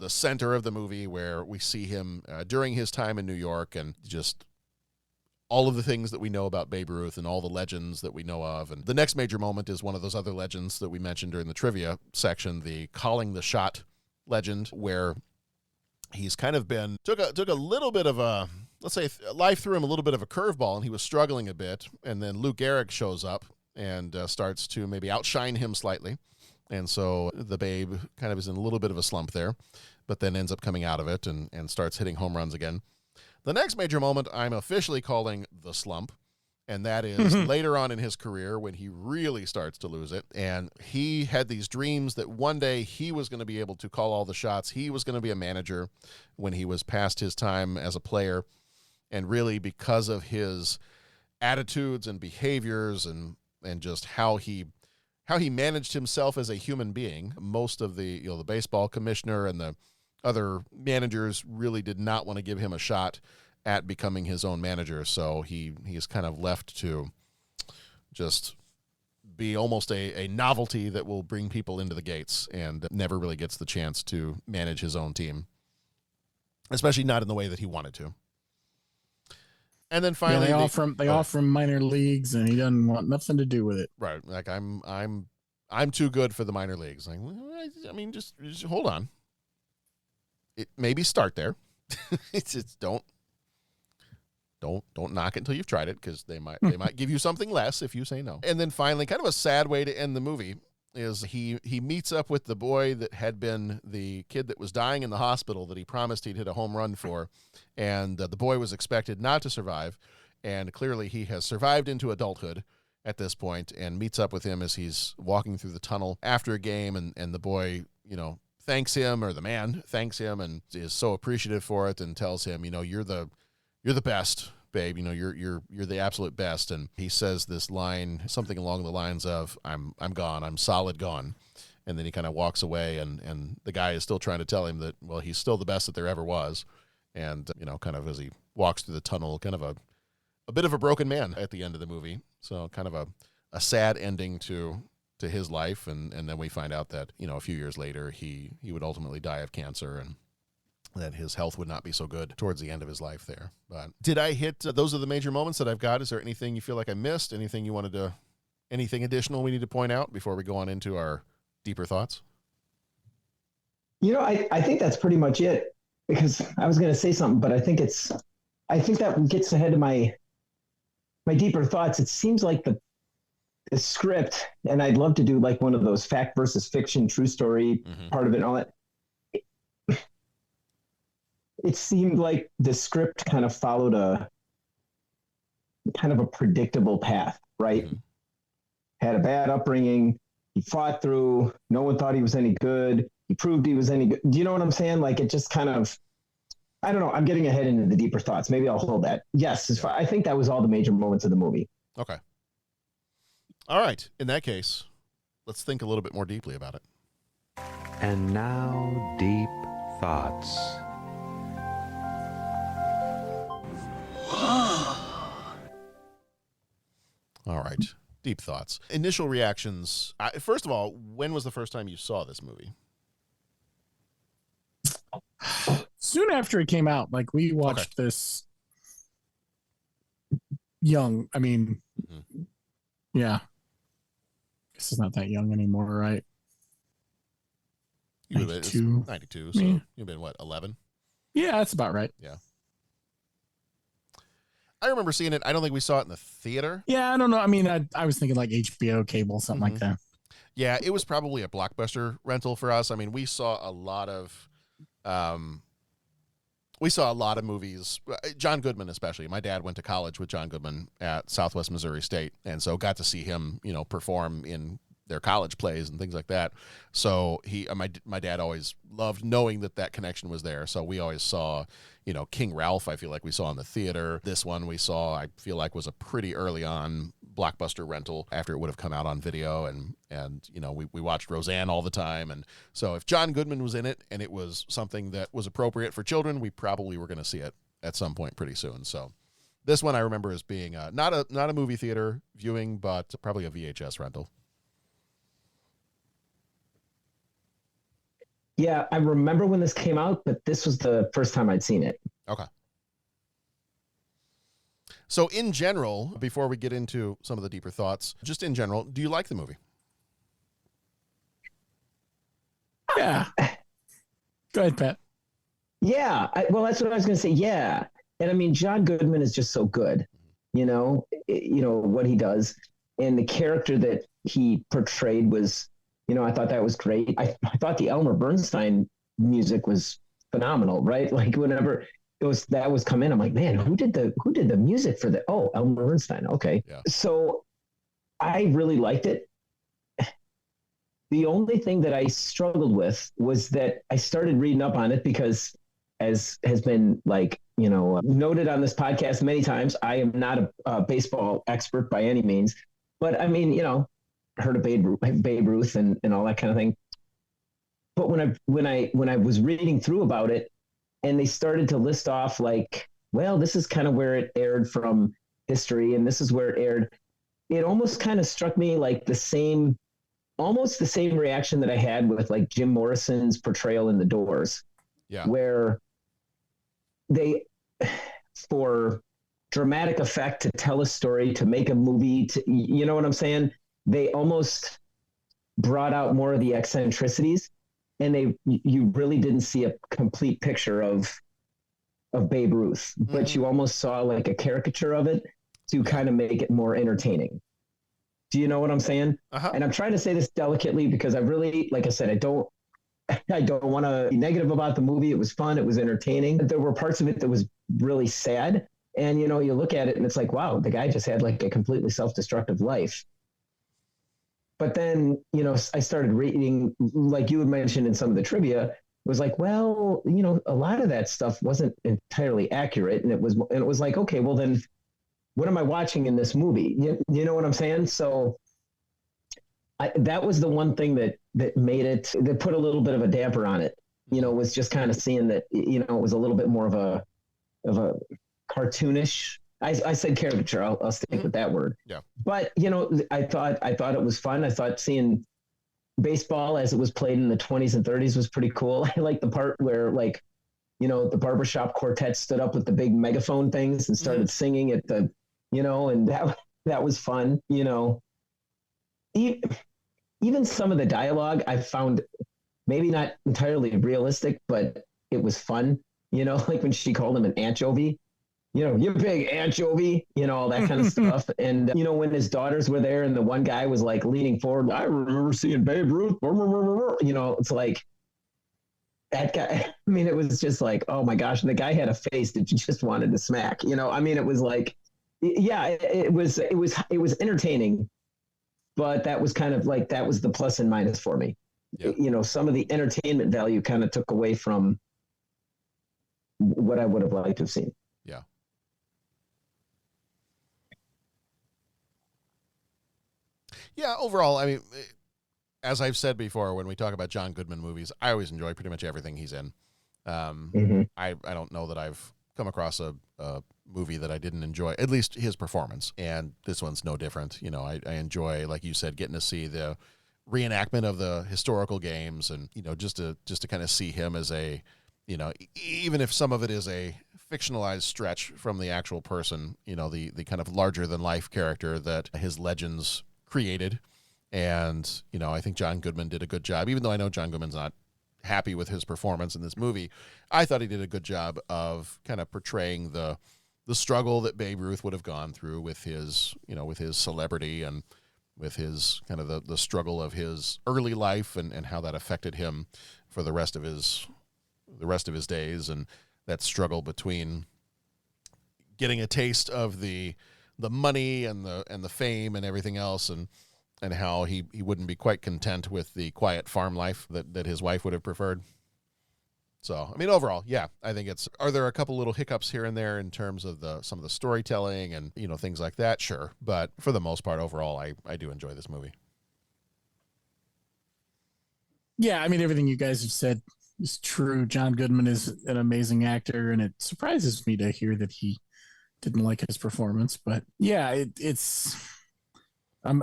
Speaker 7: center of the movie, where we see him during his time in New York, and just all of the things that we know about Babe Ruth and all the legends that we know of. And the next major moment is one of those other legends that we mentioned during the trivia section, the calling the shot legend, where he's kind of took a little bit of a, let's say, life threw him a little bit of a curveball, and he was struggling a bit. And then Lou Gehrig shows up and starts to maybe outshine him slightly. And so the Babe kind of is in a little bit of a slump there, but then ends up coming out of it and starts hitting home runs again. The next major moment I'm officially calling the slump, and that is later on in his career when he really starts to lose it. And he had these dreams that one day he was going to be able to call all the shots. He was going to be a manager when he was past his time as a player. And really, because of his attitudes and behaviors and just how he managed himself as a human being, most of the baseball commissioner and the other managers really did not want to give him a shot at becoming his own manager. So he's kind of left to just be almost a novelty that will bring people into the gates, and never really gets the chance to manage his own team, especially not in the way that he wanted to. And then finally,
Speaker 8: they offer him minor leagues, and he doesn't want nothing to do with it.
Speaker 7: Right, like I'm too good for the minor leagues. Like, well, I mean, just hold on. It maybe start there. it's don't knock it until you've tried it, because they might give you something less if you say no. And then finally, kind of a sad way to end the movie is he meets up with the boy that had been the kid that was dying in the hospital that he promised he'd hit a home run for, and the boy was expected not to survive, and clearly he has survived into adulthood at this point, and meets up with him as he's walking through the tunnel after a game, and the boy, thanks him, or the man thanks him, and is so appreciative for it, and tells him, you're the best, babe. You're the absolute best. And he says this line, something along the lines of, I'm gone. I'm solid gone. And then he kind of walks away, and the guy is still trying to tell him that, well, he's still the best that there ever was. And, kind of as he walks through the tunnel, kind of a bit of a broken man at the end of the movie. So kind of a sad ending to his life. And then we find out that, a few years later, he would ultimately die of cancer, and that his health would not be so good towards the end of his life there. But did I hit, those are the major moments that I've got? Is there anything you feel like I missed? Anything additional we need to point out before we go on into our deeper thoughts?
Speaker 9: I think that's pretty much it, because I was going to say something, but I think that gets ahead of my deeper thoughts. It seems like the script, and I'd love to do like one of those fact versus fiction, true story part of it and all that. It seemed like the script kind of followed a kind of a predictable path, right? Mm-hmm. Had a bad upbringing. He fought through. No one thought he was any good. He proved he was any good. Do you know what I'm saying? Like, it just kind of, I don't know. I'm getting ahead into the deeper thoughts. Maybe I'll hold that. Yes. I think that was all the major moments of the movie.
Speaker 7: Okay. All right. In that case, let's think a little bit more deeply about it.
Speaker 1: And now, deep thoughts.
Speaker 7: All right. Deep thoughts. Initial reactions. First of all, when was the first time you saw this movie?
Speaker 8: Soon after it came out. Like, we watched this young. I mean, yeah. This is not that young anymore, right?
Speaker 7: You 92. 92, so you've been, what, 11?
Speaker 8: Yeah, that's about right.
Speaker 7: Yeah. I remember seeing it. I don't think we saw it in the theater.
Speaker 8: Yeah, I don't know. I mean, I was thinking like HBO cable, something like that.
Speaker 7: Yeah, it was probably a Blockbuster rental for us. I mean, we saw a lot of movies. John Goodman, especially. My dad went to college with John Goodman at Southwest Missouri State, and so got to see him, perform in their college plays and things like that. So my dad always loved knowing that connection was there. So we always saw, King Ralph, I feel like we saw in the theater. This one we saw, I feel like, was a pretty early on Blockbuster rental after it would have come out on video. And we watched Roseanne all the time. And so if John Goodman was in it and it was something that was appropriate for children, we probably were going to see it at some point pretty soon. So this one I remember as being not a movie theater viewing, but probably a VHS rental.
Speaker 9: Yeah, I remember when this came out, but this was the first time I'd seen it.
Speaker 7: Okay. So in general, before we get into some of the deeper thoughts, just in general, do you like the movie?
Speaker 8: Yeah. Go ahead, Pat.
Speaker 9: Yeah. Well, that's what I was going to say. Yeah. And I mean, John Goodman is just so good, what he does. And the character that he portrayed was, I thought that was great. I thought the Elmer Bernstein music was phenomenal, right? Like, whenever that was come in, I'm like, man, who did the music for Elmer Bernstein? Okay. Yeah. So I really liked it. The only thing that I struggled with was that I started reading up on it because, as has been noted on this podcast many times, I am not a baseball expert by any means, but I mean, heard of Babe Ruth and all that kind of thing. But when I was reading through about it, and they started to list off like, well, this is kind of where it aired from history, and this is where it aired, it almost kind of struck me like almost the same reaction that I had with like Jim Morrison's portrayal in The Doors.
Speaker 7: Yeah.
Speaker 9: Where they, for dramatic effect to tell a story, to make a movie, you know what I'm saying? They almost brought out more of the eccentricities, and you really didn't see a complete picture of Babe Ruth, but you almost saw like a caricature of it to kind of make it more entertaining. Do you know what I'm saying? And I'm trying to say this delicately because I really, like I said, I don't want to be negative about the movie. It was fun. It was entertaining. There were parts of it that was really sad. And, you know, you look at it and it's like, wow, the guy just had like a completely self-destructive life. But then, you know, I started reading, like you had mentioned in some of the trivia, was like, well, you know, a lot of that stuff wasn't entirely accurate. And it was like, okay, well then what am I watching in this movie? You know what I'm saying? So that was the one thing that put a little bit of a damper on it, you know, was just kind of seeing that, you know, it was a little bit more of a cartoonish. I said caricature. I'll stick with that word.
Speaker 7: Yeah.
Speaker 9: But, you know, I thought it was fun. I thought seeing baseball as it was played in the 20s and 30s was pretty cool. I like the part where, like, you know, the barbershop quartet stood up with the big megaphone things and started singing at the, you know, and that was fun, you know. Even some of the dialogue I found maybe not entirely realistic, but it was fun, you know, like when she called him an anchovy. You know, you big anchovy, you know, all that kind of stuff. And, you know, when his daughters were there and the one guy was like leaning forward, I remember seeing Babe Ruth, you know, it's like that guy. I mean, it was just like, oh my gosh. And the guy had a face that you just wanted to smack, you know, I mean, it was like, yeah, it was entertaining, but that was kind of like, that was the plus and minus for me. Yeah. You know, some of the entertainment value kind of took away from what I would have liked to have seen.
Speaker 7: Yeah. Yeah, overall, I mean, as I've said before, when we talk about John Goodman movies, I always enjoy pretty much everything he's in. I don't know that I've come across a movie that I didn't enjoy, at least his performance, and this one's no different. You know, I enjoy, like you said, getting to see the reenactment of the historical games, and, you know, just to kind of see him as a, you know, even if some of it is a fictionalized stretch from the actual person, you know, the kind of larger than life character that his legends created. And, you know, I think John Goodman did a good job, even though I know John Goodman's not happy with his performance in this movie. I thought he did a good job of kind of portraying the struggle that Babe Ruth would have gone through with his, you know, with his celebrity and with his kind of the struggle of his early life and how that affected him for the rest of his days, and that struggle between getting a taste of the money and the fame and everything else, and how he wouldn't be quite content with the quiet farm life that his wife would have preferred. So, I mean, overall, yeah, I think are there a couple little hiccups here and there in terms of some of the storytelling and, you know, things like that? Sure. But for the most part, overall, I do enjoy this movie.
Speaker 8: Yeah, I mean, everything you guys have said is true. John Goodman is an amazing actor, and it surprises me to hear that he didn't like his performance. But yeah, I'm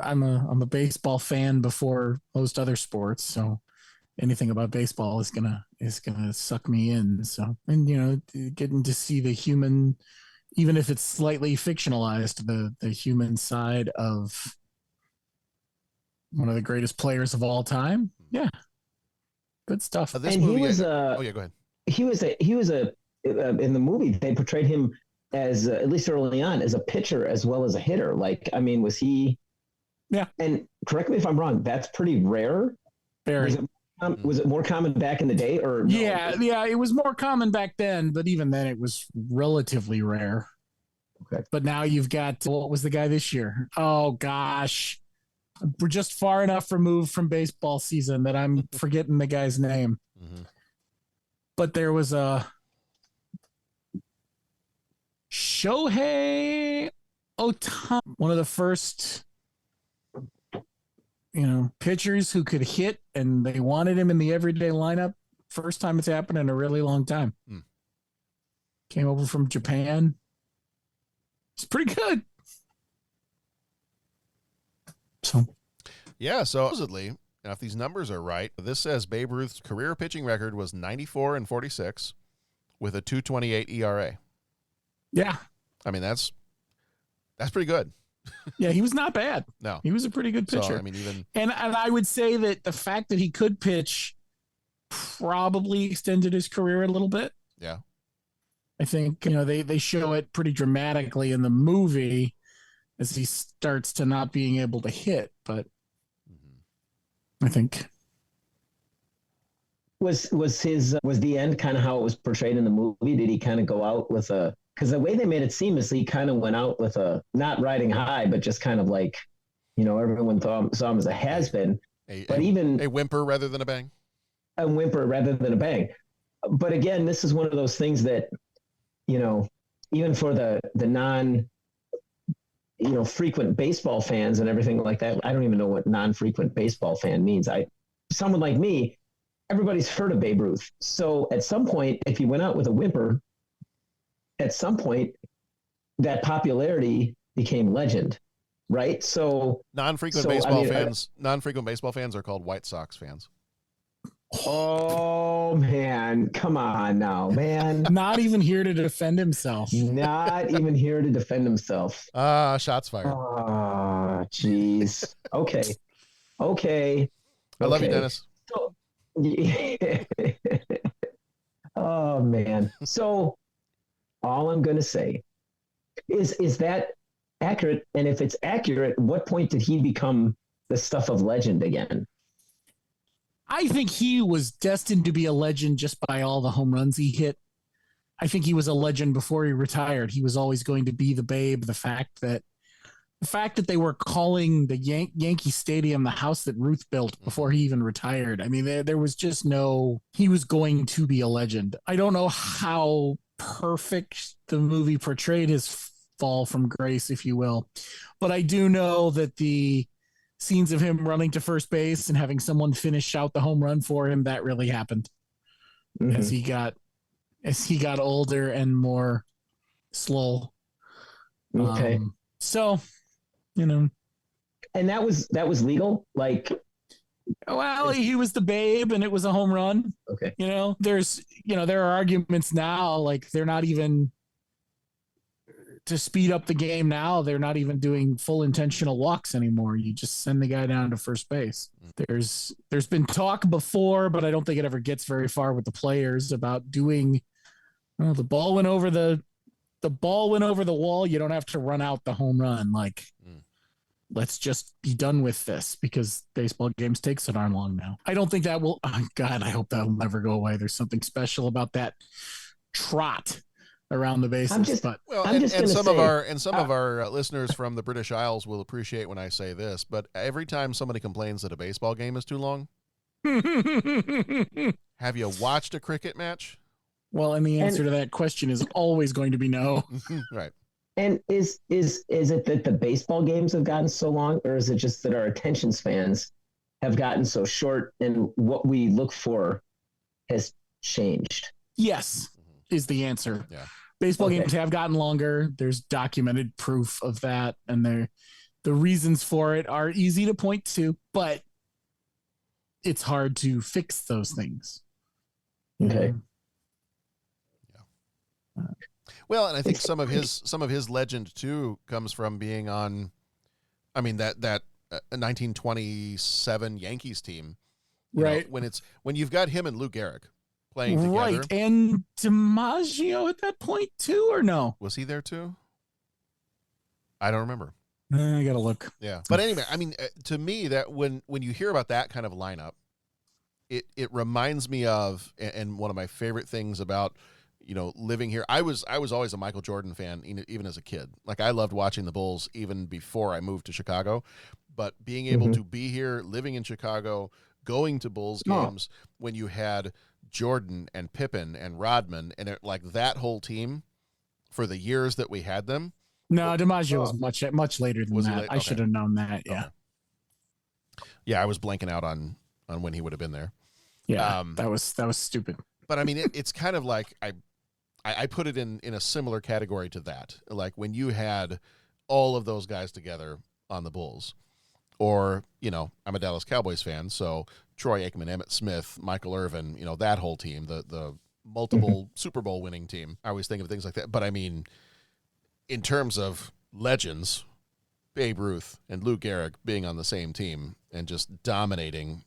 Speaker 8: a baseball fan before most other sports, so anything about baseball is gonna suck me in. So, and, you know, getting to see the human, even if it's slightly fictionalized, the human side of one of the greatest players of all time. Yeah. Good stuff.
Speaker 7: This
Speaker 9: and
Speaker 7: movie,
Speaker 9: he was
Speaker 7: go ahead.
Speaker 9: He was in the movie, they portrayed him as at least early on as a pitcher as well as a hitter. Like, I mean, was he?
Speaker 8: Yeah.
Speaker 9: And correct me if I'm wrong, that's pretty rare.
Speaker 8: Very.
Speaker 9: Was it more common back in the day, or no?
Speaker 8: Yeah, it was more common back then, but even then it was relatively rare.
Speaker 9: Okay.
Speaker 8: But now you've got, what was the guy this year? Oh gosh. We're just far enough removed from baseball season that I'm forgetting the guy's name.
Speaker 7: Mm-hmm.
Speaker 8: But there was a Shohei Ohtani, one of the first, you know, pitchers who could hit, and they wanted him in the everyday lineup. First time it's happened in a really long time. Came over from Japan. It's pretty good. So,
Speaker 7: yeah, so supposedly, now if these numbers are right, this says Babe Ruth's career pitching record was 94-46 with a 2.28 ERA.
Speaker 8: Yeah.
Speaker 7: I mean, that's That's pretty good.
Speaker 8: Yeah, he was not bad.
Speaker 7: No,
Speaker 8: he was a pretty good pitcher.
Speaker 7: So, I mean, even
Speaker 8: and I would say that the fact that he could pitch probably extended his career a little bit.
Speaker 7: Yeah.
Speaker 8: I think, they show it pretty dramatically in the movie as he starts to not being able to hit, but I think
Speaker 9: was the end kind of how it was portrayed in the movie? Did he kind of go out with because the way they made it seem is he kind of went out with not riding high, but just kind of like, everyone saw him as a has-been, even
Speaker 7: a whimper rather than a bang.
Speaker 9: A whimper rather than a bang. But again, this is one of those things that, even for the non, frequent baseball fans and everything like that, I don't even know what non-frequent baseball fan means. Someone like me, everybody's heard of Babe Ruth. So at some point, if he went out with a whimper, at some point, that popularity became legend, right? So
Speaker 7: non-frequent baseball fans are called White Sox fans.
Speaker 9: Oh man, come on now, man.
Speaker 8: Not even here to defend himself.
Speaker 9: Not even here to defend himself.
Speaker 7: Shots fired.
Speaker 9: Oh, jeez. Okay.
Speaker 7: I love you, Dennis.
Speaker 9: So, oh man. So all I'm going to say is that accurate? And if it's accurate, what point did he become the stuff of legend again?
Speaker 8: I think he was destined to be a legend just by all the home runs he hit. I think he was a legend before he retired. He was always going to be the Babe. The fact that they were calling the Yankee Stadium the house that Ruth built before he even retired. I mean, there was just he was going to be a legend. I don't know how perfect the movie portrayed his fall from grace, if you will, but I do know that the scenes of him running to first base and having someone finish out the home run for him, that really happened as he got older and more slow.
Speaker 9: Okay.
Speaker 8: So,
Speaker 9: and that was legal. Like,
Speaker 8: well, he was the Babe and it was a home run.
Speaker 9: Okay.
Speaker 8: There are arguments now, like they're not even, to speed up the game now, they're not even doing full intentional walks anymore. You just send the guy down to first base. There's been talk before, but I don't think it ever gets very far with the players about doing, the ball went over the wall. You don't have to run out the home run. Like, let's just be done with this because baseball games take so darn long now. I don't think that will, oh God, I hope that will never go away. There's something special about that trot around the bases. Some
Speaker 7: of our listeners from the British Isles will appreciate when I say this, but every time somebody complains that a baseball game is too long, have you watched a cricket match?
Speaker 8: Well, and the answer to that question is always going to be no.
Speaker 7: Right.
Speaker 9: And is it that the baseball games have gotten so long, or is it just that our attention spans have gotten so short and what we look for has changed?
Speaker 8: Yes, is the answer.
Speaker 7: Yeah.
Speaker 8: Baseball games have gotten longer. There's documented proof of that, and the reasons for it are easy to point to, but it's hard to fix those things.
Speaker 9: Okay.
Speaker 7: Well, and I think some of his legend too comes from being on, I mean, that 1927 Yankees team,
Speaker 8: right?
Speaker 7: When you've got him and Lou Gehrig playing together,
Speaker 8: right? And DiMaggio at that point too, or no?
Speaker 7: Was he there too? I don't remember.
Speaker 8: I gotta look.
Speaker 7: Yeah, but anyway, I mean, to me, that when you hear about that kind of lineup, it reminds me of, and one of my favorite things about, living here. I was always a Michael Jordan fan, even as a kid. Like, I loved watching the Bulls even before I moved to Chicago. But being able to be here, living in Chicago, going to Bulls games when you had Jordan and Pippen and Rodman and that whole team for the years that we had them.
Speaker 8: No, DiMaggio was much later than that. I should have known that. Yeah.
Speaker 7: Okay. Yeah, I was blanking out on when he would have been there.
Speaker 8: Yeah, that was stupid.
Speaker 7: But I mean, it's kind of like I put it in a similar category to that. Like when you had all of those guys together on the Bulls, or, I'm a Dallas Cowboys fan, so Troy Aikman, Emmitt Smith, Michael Irvin, that whole team, the multiple Super Bowl winning team. I always think of things like that. But I mean, in terms of legends, Babe Ruth and Lou Gehrig, being on the same team and just dominating.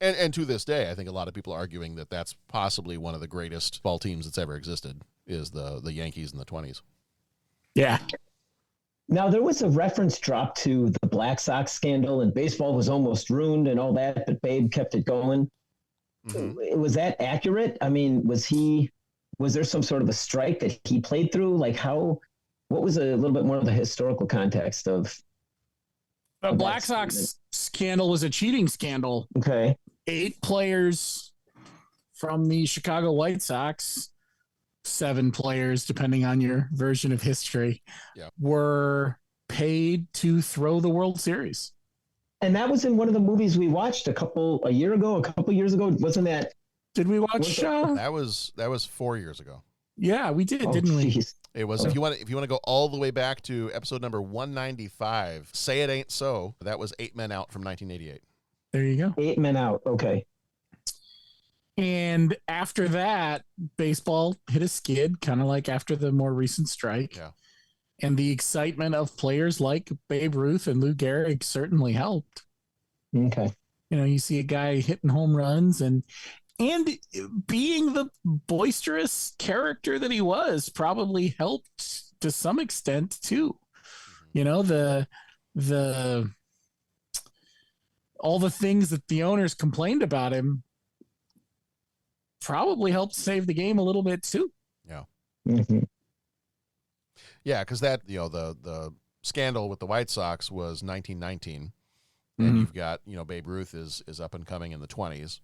Speaker 7: And to this day, I think a lot of people are arguing that that's possibly one of the greatest ball teams that's ever existed, is the Yankees in the 20s.
Speaker 8: Yeah.
Speaker 9: Now, there was a reference drop to the Black Sox scandal, and baseball was almost ruined and all that, but Babe kept it going. Mm-hmm. Was that accurate? I mean, was there some sort of a strike that he played through? Like what was a little bit more of the historical context of
Speaker 8: the Black Sox scandal was a cheating scandal.
Speaker 9: Okay.
Speaker 8: 8 players from the Chicago White Sox, 7 players, depending on your version of history, were paid to throw the World Series.
Speaker 9: And that was in one of the movies we watched a couple years ago. Wasn't that?
Speaker 8: Did we watch?
Speaker 7: That was 4 years ago.
Speaker 8: Yeah, we did, didn't we?
Speaker 7: It was. If you want to go all the way back to episode number 195, "Say It Ain't So," that was 8 Men Out from 1988.
Speaker 8: There you go.
Speaker 9: 8 Men Out. Okay.
Speaker 8: And after that, baseball hit a skid, kind of like after the more recent strike.
Speaker 7: Yeah.
Speaker 8: And the excitement of players like Babe Ruth and Lou Gehrig certainly helped.
Speaker 9: Okay.
Speaker 8: You see a guy hitting home runs and being the boisterous character that he was probably helped to some extent too. The all the things that the owners complained about him probably helped save the game a little bit too.
Speaker 7: Yeah.
Speaker 9: Mm-hmm.
Speaker 7: Yeah, because that, the scandal with the White Sox was 1919, and you've got, Babe Ruth is up and coming in the 20s,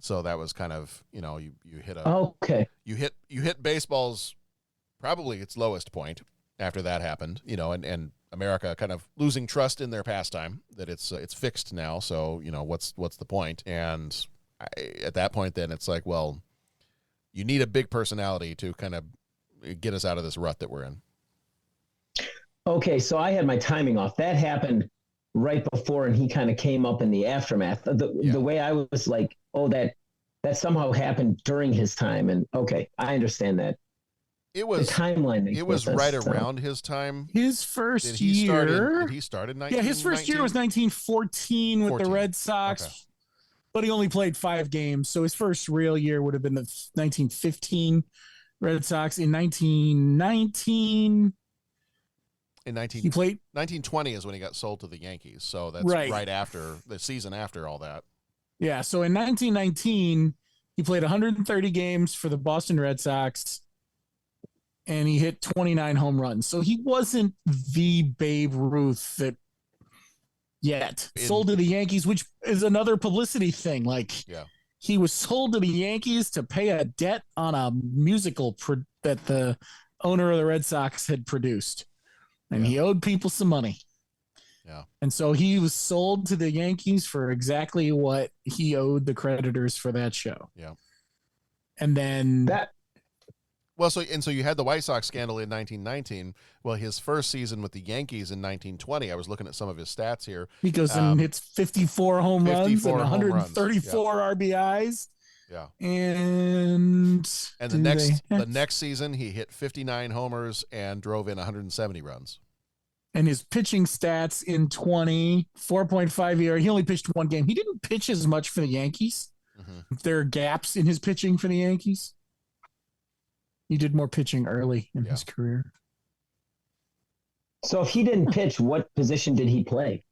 Speaker 7: so that was kind of, you hit you hit baseball's probably its lowest point after that happened, and America kind of losing trust in their pastime, that it's fixed now, so what's the point? And at that point, then it's like, well, you need a big personality to kind of get us out of this rut that we're in.
Speaker 9: Okay, so I had my timing off. That happened right before, and he kind of came up in the aftermath. The way I was like, oh, that somehow happened during his time, and okay, I understand that.
Speaker 7: It was
Speaker 9: the timeline.
Speaker 7: It was right around his time.
Speaker 8: His first year.
Speaker 7: Did he start in 19?
Speaker 8: Yeah, his first year was 1914 with the Red Sox. Okay. But he only played 5 games, so his first real year would have been the 1915 Red Sox. In 1919, he played.
Speaker 7: 1920 is when he got sold to the Yankees, so that's right after the season after all that.
Speaker 8: Yeah, so in 1919, he played 130 games for the Boston Red Sox, and he hit 29 home runs. So he wasn't the Babe Ruth that sold to the Yankees, which is another publicity thing. He was sold to the Yankees to pay a debt on a musical that the owner of the Red Sox had produced, and he owed people some money.
Speaker 7: Yeah. And
Speaker 8: so he was sold to the Yankees for exactly what he owed the creditors for that show.
Speaker 7: Yeah.
Speaker 8: And then
Speaker 7: so you had the White Sox scandal in 1919. Well, his first season with the Yankees in 1920, I was looking at some of his stats here.
Speaker 8: He goes and hits 54 home runs and 134 RBIs.
Speaker 7: Yeah.
Speaker 8: And
Speaker 7: the next season, he hit 59 homers and drove in 170 runs.
Speaker 8: And his pitching stats in 4.5 ERA. He only pitched 1 game. He didn't pitch as much for the Yankees. Mm-hmm. There are gaps in his pitching for the Yankees. He did more pitching early in his career.
Speaker 9: So if he didn't pitch, what position did he play?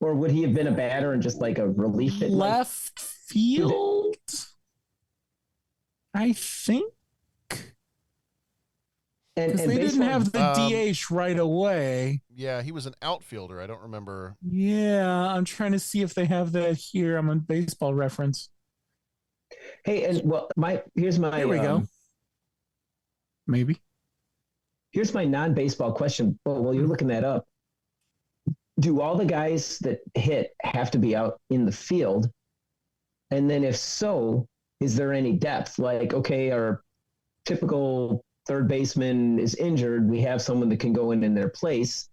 Speaker 9: Or would he have been a batter and just like a relief at
Speaker 8: left field? I think. And they didn't have the DH right away.
Speaker 7: Yeah, he was an outfielder. I don't remember.
Speaker 8: Yeah, I'm trying to see if they have that here. I'm on Baseball Reference.
Speaker 9: Hey, and
Speaker 8: Here we go. Maybe.
Speaker 9: Here's my non-baseball question. Well, you're looking that up. Do all the guys that hit have to be out in the field? And then if so, is there any depth? Like, okay, our typical third baseman is injured. We have someone that can go in their place.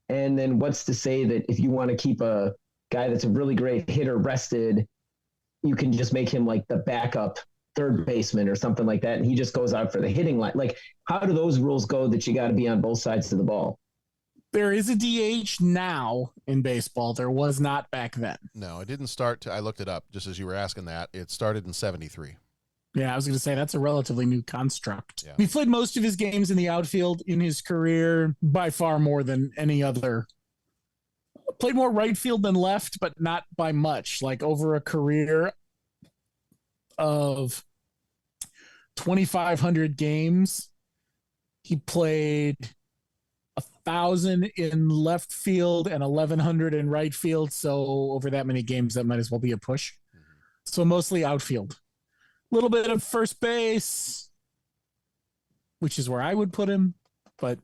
Speaker 9: And then what's to say that if you want to keep a guy that's a really great hitter rested, you can just make him like the backup third baseman or something like that, and he just goes out for the hitting line. Like, how do those rules go that you got to be on both sides of the ball?
Speaker 8: There is a DH now in baseball. There was not back then.
Speaker 7: No, it didn't start. I looked it up just as you were asking that. It started in 73.
Speaker 8: Yeah, I was going to say that's a relatively new construct.
Speaker 7: Yeah.
Speaker 8: He played most of his games in the outfield in his career, by far more than any other. Played more right field than left, but not by much. Like over a career of 2,500 games, he played 1,000 in left field and 1,100 in right field. So over that many games, that might as well be a push. So mostly outfield. Little bit of first base, which is where I would put him, but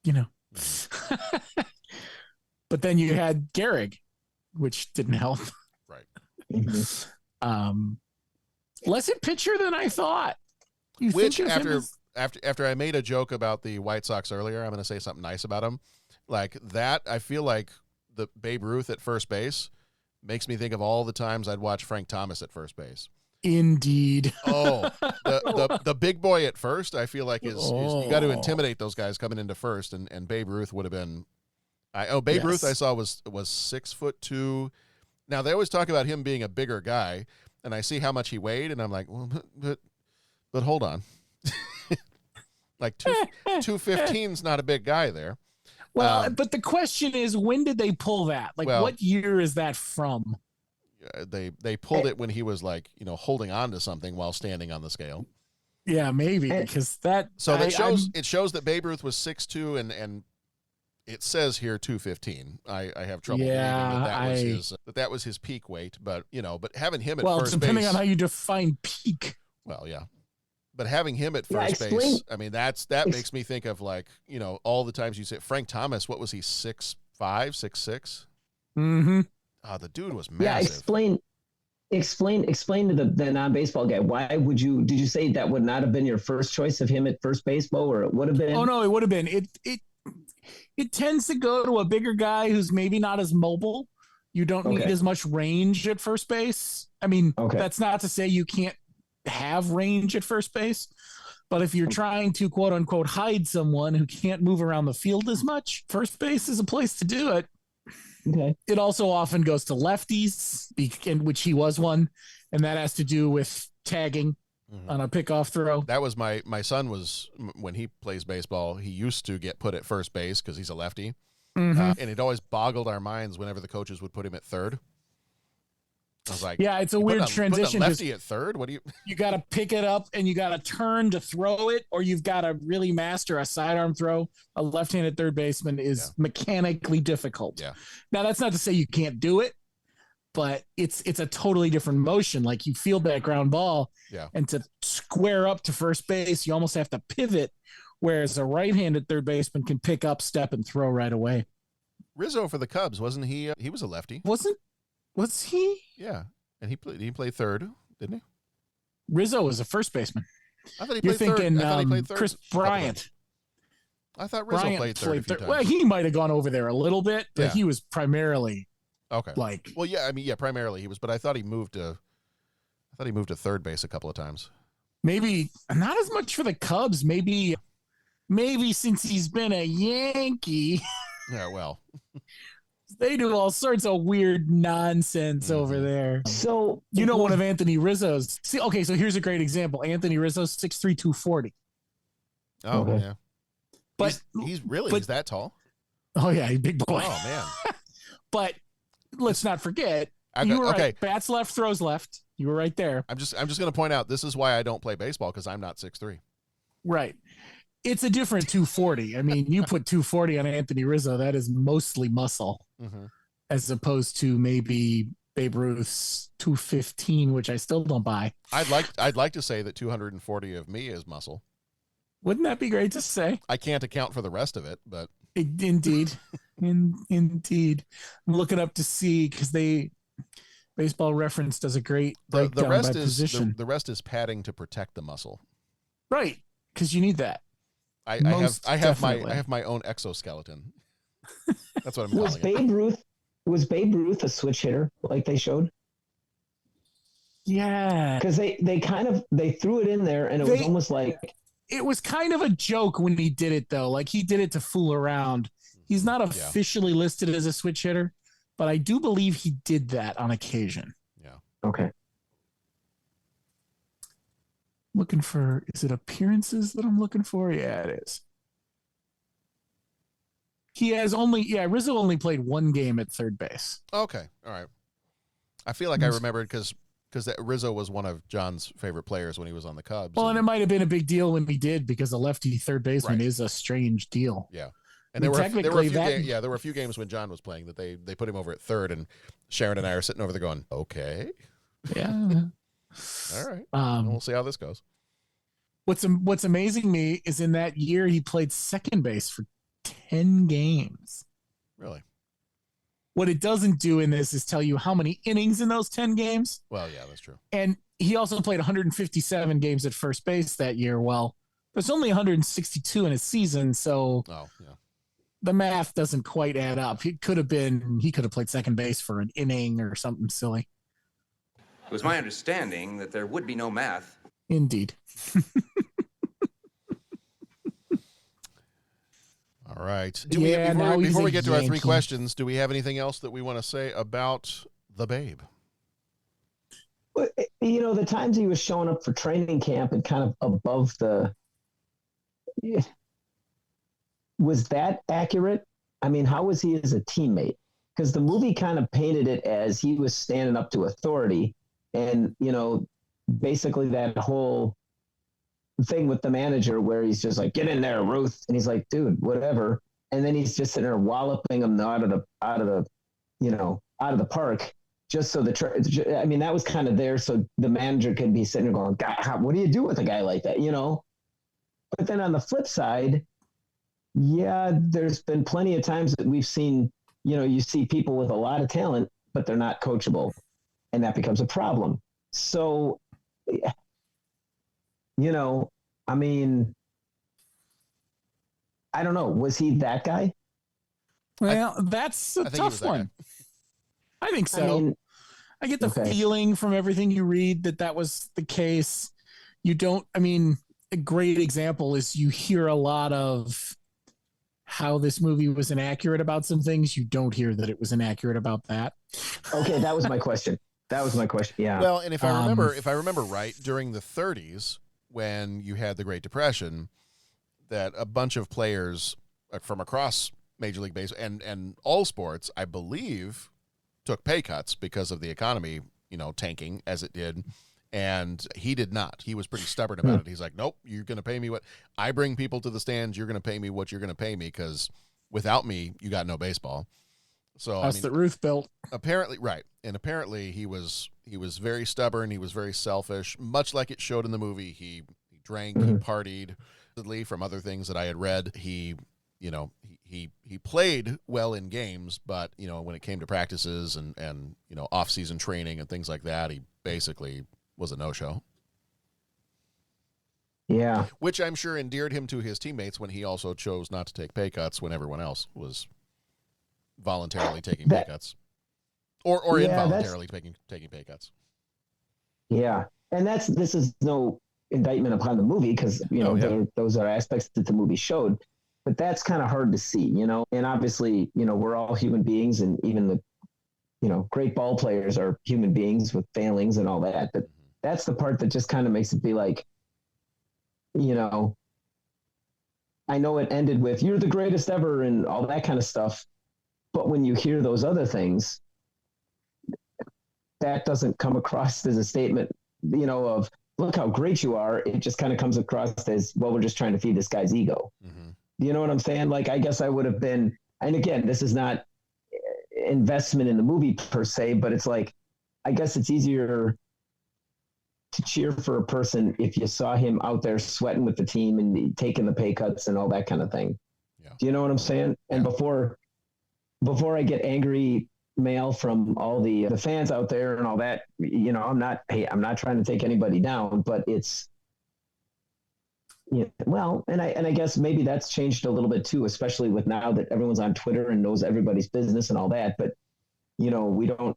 Speaker 8: you know. But then you had Gehrig, which didn't help.
Speaker 7: Right.
Speaker 8: Less a pitcher than I thought.
Speaker 7: Which after I made a joke about the White Sox earlier, I'm going to say something nice about them. Like that, I feel like the Babe Ruth at first base makes me think of all the times I'd watch Frank Thomas at first base.
Speaker 8: Indeed.
Speaker 7: The big boy at first, I feel like is you got to intimidate those guys coming into first, and Babe Ruth would have been. Babe Ruth I saw was 6'2". Now they always talk about him being a bigger guy, and I see how much he weighed, and I'm like, well, but hold on, like 215's not a big guy there.
Speaker 8: Well, but the question is, when did they pull that? Like, what year is that from?
Speaker 7: They pulled it when he was like, holding on to something while standing on the scale.
Speaker 8: Yeah, maybe because that.
Speaker 7: So that shows that Babe Ruth was 6'2", and it says here 215. I have trouble believing that was his peak weight, but having him at first base.
Speaker 8: Depending on how you define peak.
Speaker 7: Well, yeah. But having him at first base, I mean, that makes me think of like, all the times you say Frank Thomas, what was he, 6'5", 6'6"?
Speaker 8: Mm-hmm.
Speaker 7: Oh, the dude was massive.
Speaker 9: Yeah, explain to the non-baseball guy, did you say that would not have been your first choice of him at first base, Bo, or it would have been?
Speaker 8: Oh, no, it would have been. It tends to go to a bigger guy who's maybe not as mobile. You don't need as much range at first base. I mean, that's not to say you can't have range at first base, but if you're trying to quote unquote hide someone who can't move around the field as much, first base is a place to do it.
Speaker 9: Okay.
Speaker 8: It also often goes to lefties, in which he was one, and that has to do with tagging on a pickoff throw.
Speaker 7: That was my son was, when he plays baseball, he used to get put at first base because he's a lefty. And it always boggled our minds whenever the coaches would put him at third. I was like,
Speaker 8: yeah, it's a weird transition.
Speaker 7: Put a lefty at third? What do you?
Speaker 8: You got to pick it up and you got to turn to throw it, or you've got to really master a sidearm throw. A left-handed third baseman is mechanically difficult.
Speaker 7: Yeah.
Speaker 8: Now that's not to say you can't do it, but it's a totally different motion. Like you field that ground ball, and to square up to first base, you almost have to pivot. Whereas a right-handed third baseman can pick up, step, and throw right away.
Speaker 7: Rizzo for the Cubs, wasn't he? He was a lefty.
Speaker 8: Was he?
Speaker 7: Yeah, and he played third, didn't he?
Speaker 8: Rizzo was a first baseman.
Speaker 7: I thought he
Speaker 8: You're
Speaker 7: played
Speaker 8: thinking
Speaker 7: third. I thought he played third.
Speaker 8: Chris Bryant.
Speaker 7: I thought Rizzo played third a few times.
Speaker 8: Well, he might have gone over there a little bit, but he was primarily
Speaker 7: Well, yeah, I mean, primarily he was, but I thought he moved to third base a couple of times.
Speaker 8: Maybe not as much for the Cubs. Maybe since he's been a Yankee.
Speaker 7: Yeah, well.
Speaker 8: They do all sorts of weird nonsense over there.
Speaker 9: So
Speaker 8: one of Anthony Rizzo's. See, okay, so here's a great example. Anthony Rizzo, 6'3", 240.
Speaker 7: Oh, yeah.
Speaker 8: But
Speaker 7: he's that tall?
Speaker 8: Oh, yeah, he's a big boy.
Speaker 7: Oh, man.
Speaker 8: But let's not forget, you were right. Bats left, throws left. You were right there.
Speaker 7: I'm just going to point out, this is why I don't play baseball, because I'm not 6'3".
Speaker 8: Right. It's a different 240. I mean, you put 240 on Anthony Rizzo, that is mostly muscle, as opposed to maybe Babe Ruth's 215, which I still don't buy.
Speaker 7: I'd like to say that 240 of me is muscle.
Speaker 8: Wouldn't that be great to say?
Speaker 7: I can't account for the rest of it, but
Speaker 8: indeed, indeed. I'm looking up to see because Baseball Reference does a great breakdown by position.
Speaker 7: The rest is padding to protect the muscle,
Speaker 8: right? Because you need that.
Speaker 7: I have my own exoskeleton. That's what I'm calling it.
Speaker 9: Was Babe Ruth a switch hitter like they showed?
Speaker 8: Yeah.
Speaker 9: Because they threw it in there, and it was almost like
Speaker 8: it was kind of a joke when he did it, though. Like, he did it to fool around. He's not officially listed as a switch hitter, but I do believe he did that on occasion.
Speaker 7: Yeah.
Speaker 9: Okay.
Speaker 8: Looking for, is it appearances that I'm looking for? Yeah, it is. He has Rizzo only played one game at third base.
Speaker 7: Okay. All right. I feel like I remembered because Rizzo was one of John's favorite players when he was on the Cubs.
Speaker 8: Well, and it might have been a big deal when he did, because a lefty third baseman is a strange deal.
Speaker 7: Yeah. And there were a few games when John was playing that they put him over at third, and Sharon and I are sitting over there going, okay.
Speaker 8: Yeah.
Speaker 7: All right. We'll see how this goes.
Speaker 8: What's amazing me is in that year he played second base for 10 games.
Speaker 7: Really?
Speaker 8: What it doesn't do in this is tell you how many innings in those 10 games.
Speaker 7: Well, yeah, that's true.
Speaker 8: And he also played 157 games at first base that year. Well, there's only 162 in a season, so the math doesn't quite add up. He could have played second base for an inning or something silly.
Speaker 1: It was my understanding that there would be no math.
Speaker 8: Indeed.
Speaker 7: All right. Before we get to our three questions, do we have anything else that we want to say about the Babe?
Speaker 9: Well, the times he was showing up for training camp and kind of above the... Was that accurate? I mean, how was he as a teammate? Because the movie kind of painted it as he was standing up to authority, and, basically that whole thing with the manager where he's just like, get in there, Ruth. And he's like, dude, whatever. And then he's just sitting there walloping him out of the park, just so that was kind of there. So the manager could be sitting there going, God, what do you do with a guy like that? But then on the flip side, there's been plenty of times that we've seen, you see people with a lot of talent, but they're not coachable, and that becomes a problem. So, I mean, I don't know. Was he that guy?
Speaker 8: Well, that's a tough one. I think so. I get the feeling from everything you read that was the case. A great example is you hear a lot of how this movie was inaccurate about some things. You don't hear that it was inaccurate about that.
Speaker 9: Okay, that was my question. Yeah.
Speaker 7: Well, and if I remember right, during the 30s, when you had the Great Depression, that a bunch of players from across Major League Baseball and all sports, I believe, took pay cuts because of the economy, tanking as it did. And he did not. He was pretty stubborn about it. He's like, nope, you're going to pay me what I bring people to the stands. You're going to pay me what you're going to pay me, because without me, you got no baseball. So
Speaker 8: that Ruth built.
Speaker 7: Apparently, right. And apparently he was very stubborn. He was very selfish, much like it showed in the movie. He drank, he partied. From other things that I had read, he played well in games, but when it came to practices and off-season training and things like that, he basically was a no-show.
Speaker 9: Yeah.
Speaker 7: Which I'm sure endeared him to his teammates when he also chose not to take pay cuts when everyone else was voluntarily taking pay cuts. Or involuntarily taking pay cuts.
Speaker 9: Yeah. And this is no indictment upon the movie, because, those are aspects that the movie showed. But that's kind of hard to see, And obviously, we're all human beings, and even the, great ball players are human beings with failings and all that. But that's the part that just kind of makes it be like, I know it ended with "you're the greatest ever" and all that kind of stuff, but when you hear those other things, that doesn't come across as a statement, of look how great you are. It just kind of comes across as, well, we're just trying to feed this guy's ego. Mm-hmm. You know what I'm saying? Like, I guess I would have been, and again, this is not investment in the movie per se, but it's like, I guess it's easier to cheer for a person if you saw him out there sweating with the team and taking the pay cuts and all that kind of thing. Yeah. Do you know what I'm saying? And before I get angry mail from all the fans out there and all that, I'm not trying to take anybody down, but it's, well, and I guess maybe that's changed a little bit too, especially with now that everyone's on Twitter and knows everybody's business and all that. But, we don't,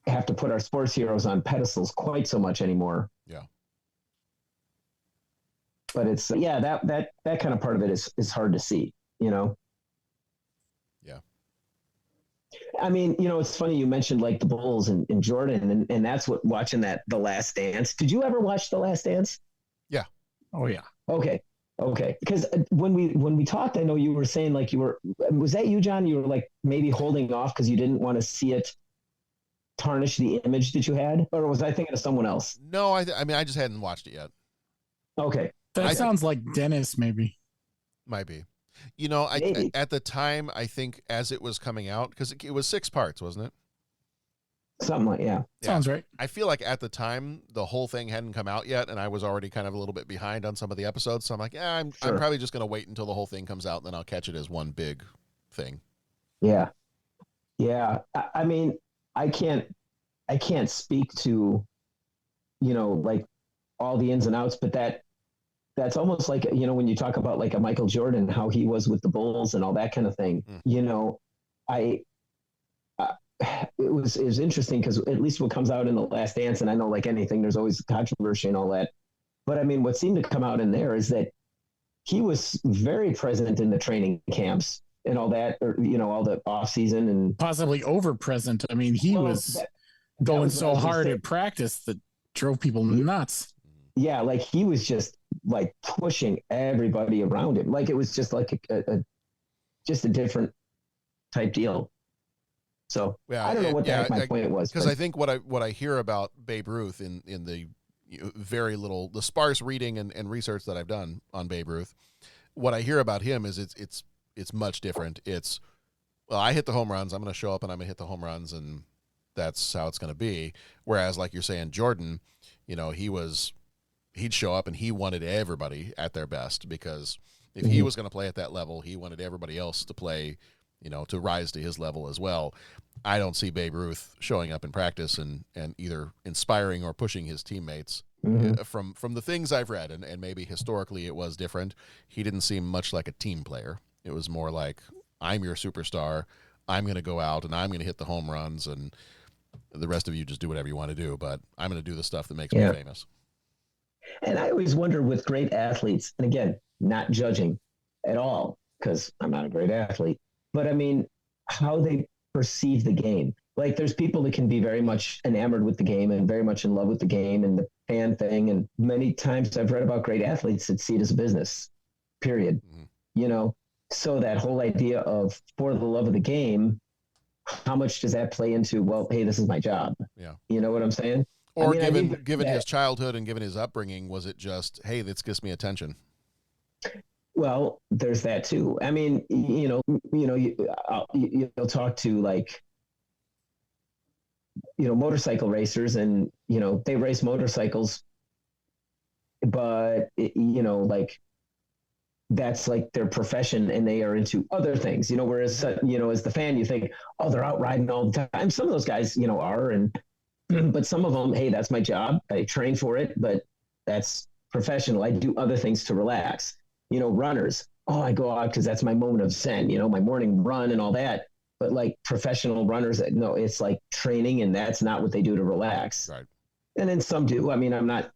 Speaker 9: have to put our sports heroes on pedestals quite so much anymore.
Speaker 7: Yeah.
Speaker 9: But it's that kind of part of it is hard to see, you know.
Speaker 7: Yeah.
Speaker 9: I mean, you know, it's funny you mentioned like the Bulls and Jordan, and that's what watching The Last Dance. Did you ever watch The Last Dance?
Speaker 7: Yeah.
Speaker 8: Oh yeah.
Speaker 9: Okay. Because when we talked, I know you were saying like was that you, John? You were like maybe holding off because you didn't want to see it tarnish the image that you had, or was I thinking of someone else?
Speaker 7: No, I mean, I just hadn't watched it yet.
Speaker 9: Okay.
Speaker 8: That sounds like Dennis, maybe.
Speaker 7: Might be. You know, at the time, I think as it was coming out, because it was 6 parts, wasn't it?
Speaker 9: Something like, yeah.
Speaker 8: Sounds right.
Speaker 7: I feel like at the time, the whole thing hadn't come out yet, and I was already kind of a little bit behind on some of the episodes. So I'm like, yeah, I'm probably just going to wait until the whole thing comes out, and then I'll catch it as one big thing.
Speaker 9: Yeah. Yeah. I mean, I can't speak to, you know, like all the ins and outs, but that's almost like, you know, when you talk about like a Michael Jordan, how he was with the Bulls and all that kind of thing, you know, it was interesting because at least what comes out in The Last Dance, and I know like anything, there's always controversy and all that. But I mean, what seemed to come out in there is that he was very present in the training camps and all that, or, you know, all the off season and
Speaker 8: possibly over present. I mean, he was going so hard at practice that drove people nuts.
Speaker 9: Yeah. Like he was just like pushing everybody around him. Like it was just like just a different type deal. So I don't know what the heck my point was.
Speaker 7: Because I think what I hear about Babe Ruth in the the sparse reading and research that I've done on Babe Ruth, what I hear about him is it's much different. It's, well, I hit the home runs, I'm going to show up and I'm going to hit the home runs, and that's how it's going to be. Whereas, like you're saying, Jordan, you know, he'd show up and he wanted everybody at their best, because if he was going to play at that level, he wanted everybody else to play, you know, to rise to his level as well. I don't see Babe Ruth showing up in practice and either inspiring or pushing his teammates. From the things I've read, and maybe historically it was different, he didn't seem much like a team player. It was more like, I'm your superstar, I'm going to go out and I'm going to hit the home runs, and the rest of you just do whatever you want to do, but I'm going to do the stuff that makes me famous.
Speaker 9: And I always wonder with great athletes, and again, not judging at all, because I'm not a great athlete, but I mean, how they perceive the game. Like there's people that can be very much enamored with the game and very much in love with the game and the fan thing. And many times I've read about great athletes that see it as a business, period. You know, so that whole idea of for the love of the game, how much does that play into, well, hey, this is my job.
Speaker 7: Yeah.
Speaker 9: You know what I'm saying?
Speaker 7: Or I mean, given his childhood and given his upbringing, was it just, hey, this gets me attention?
Speaker 9: Well, there's that too. I mean, you'll talk to like, motorcycle racers, and, they race motorcycles, but like that's like their profession and they are into other things, whereas, as the fan, you think, oh, they're out riding all the time. Some of those guys, are, but some of them, hey, that's my job. I train for it, but that's professional. I do other things to relax. Runners, oh, I go out because that's my moment of zen, my morning run and all that. But like professional runners, no, it's like training, and that's not what they do to relax.
Speaker 7: Right.
Speaker 9: And then some do. I mean, I'm not,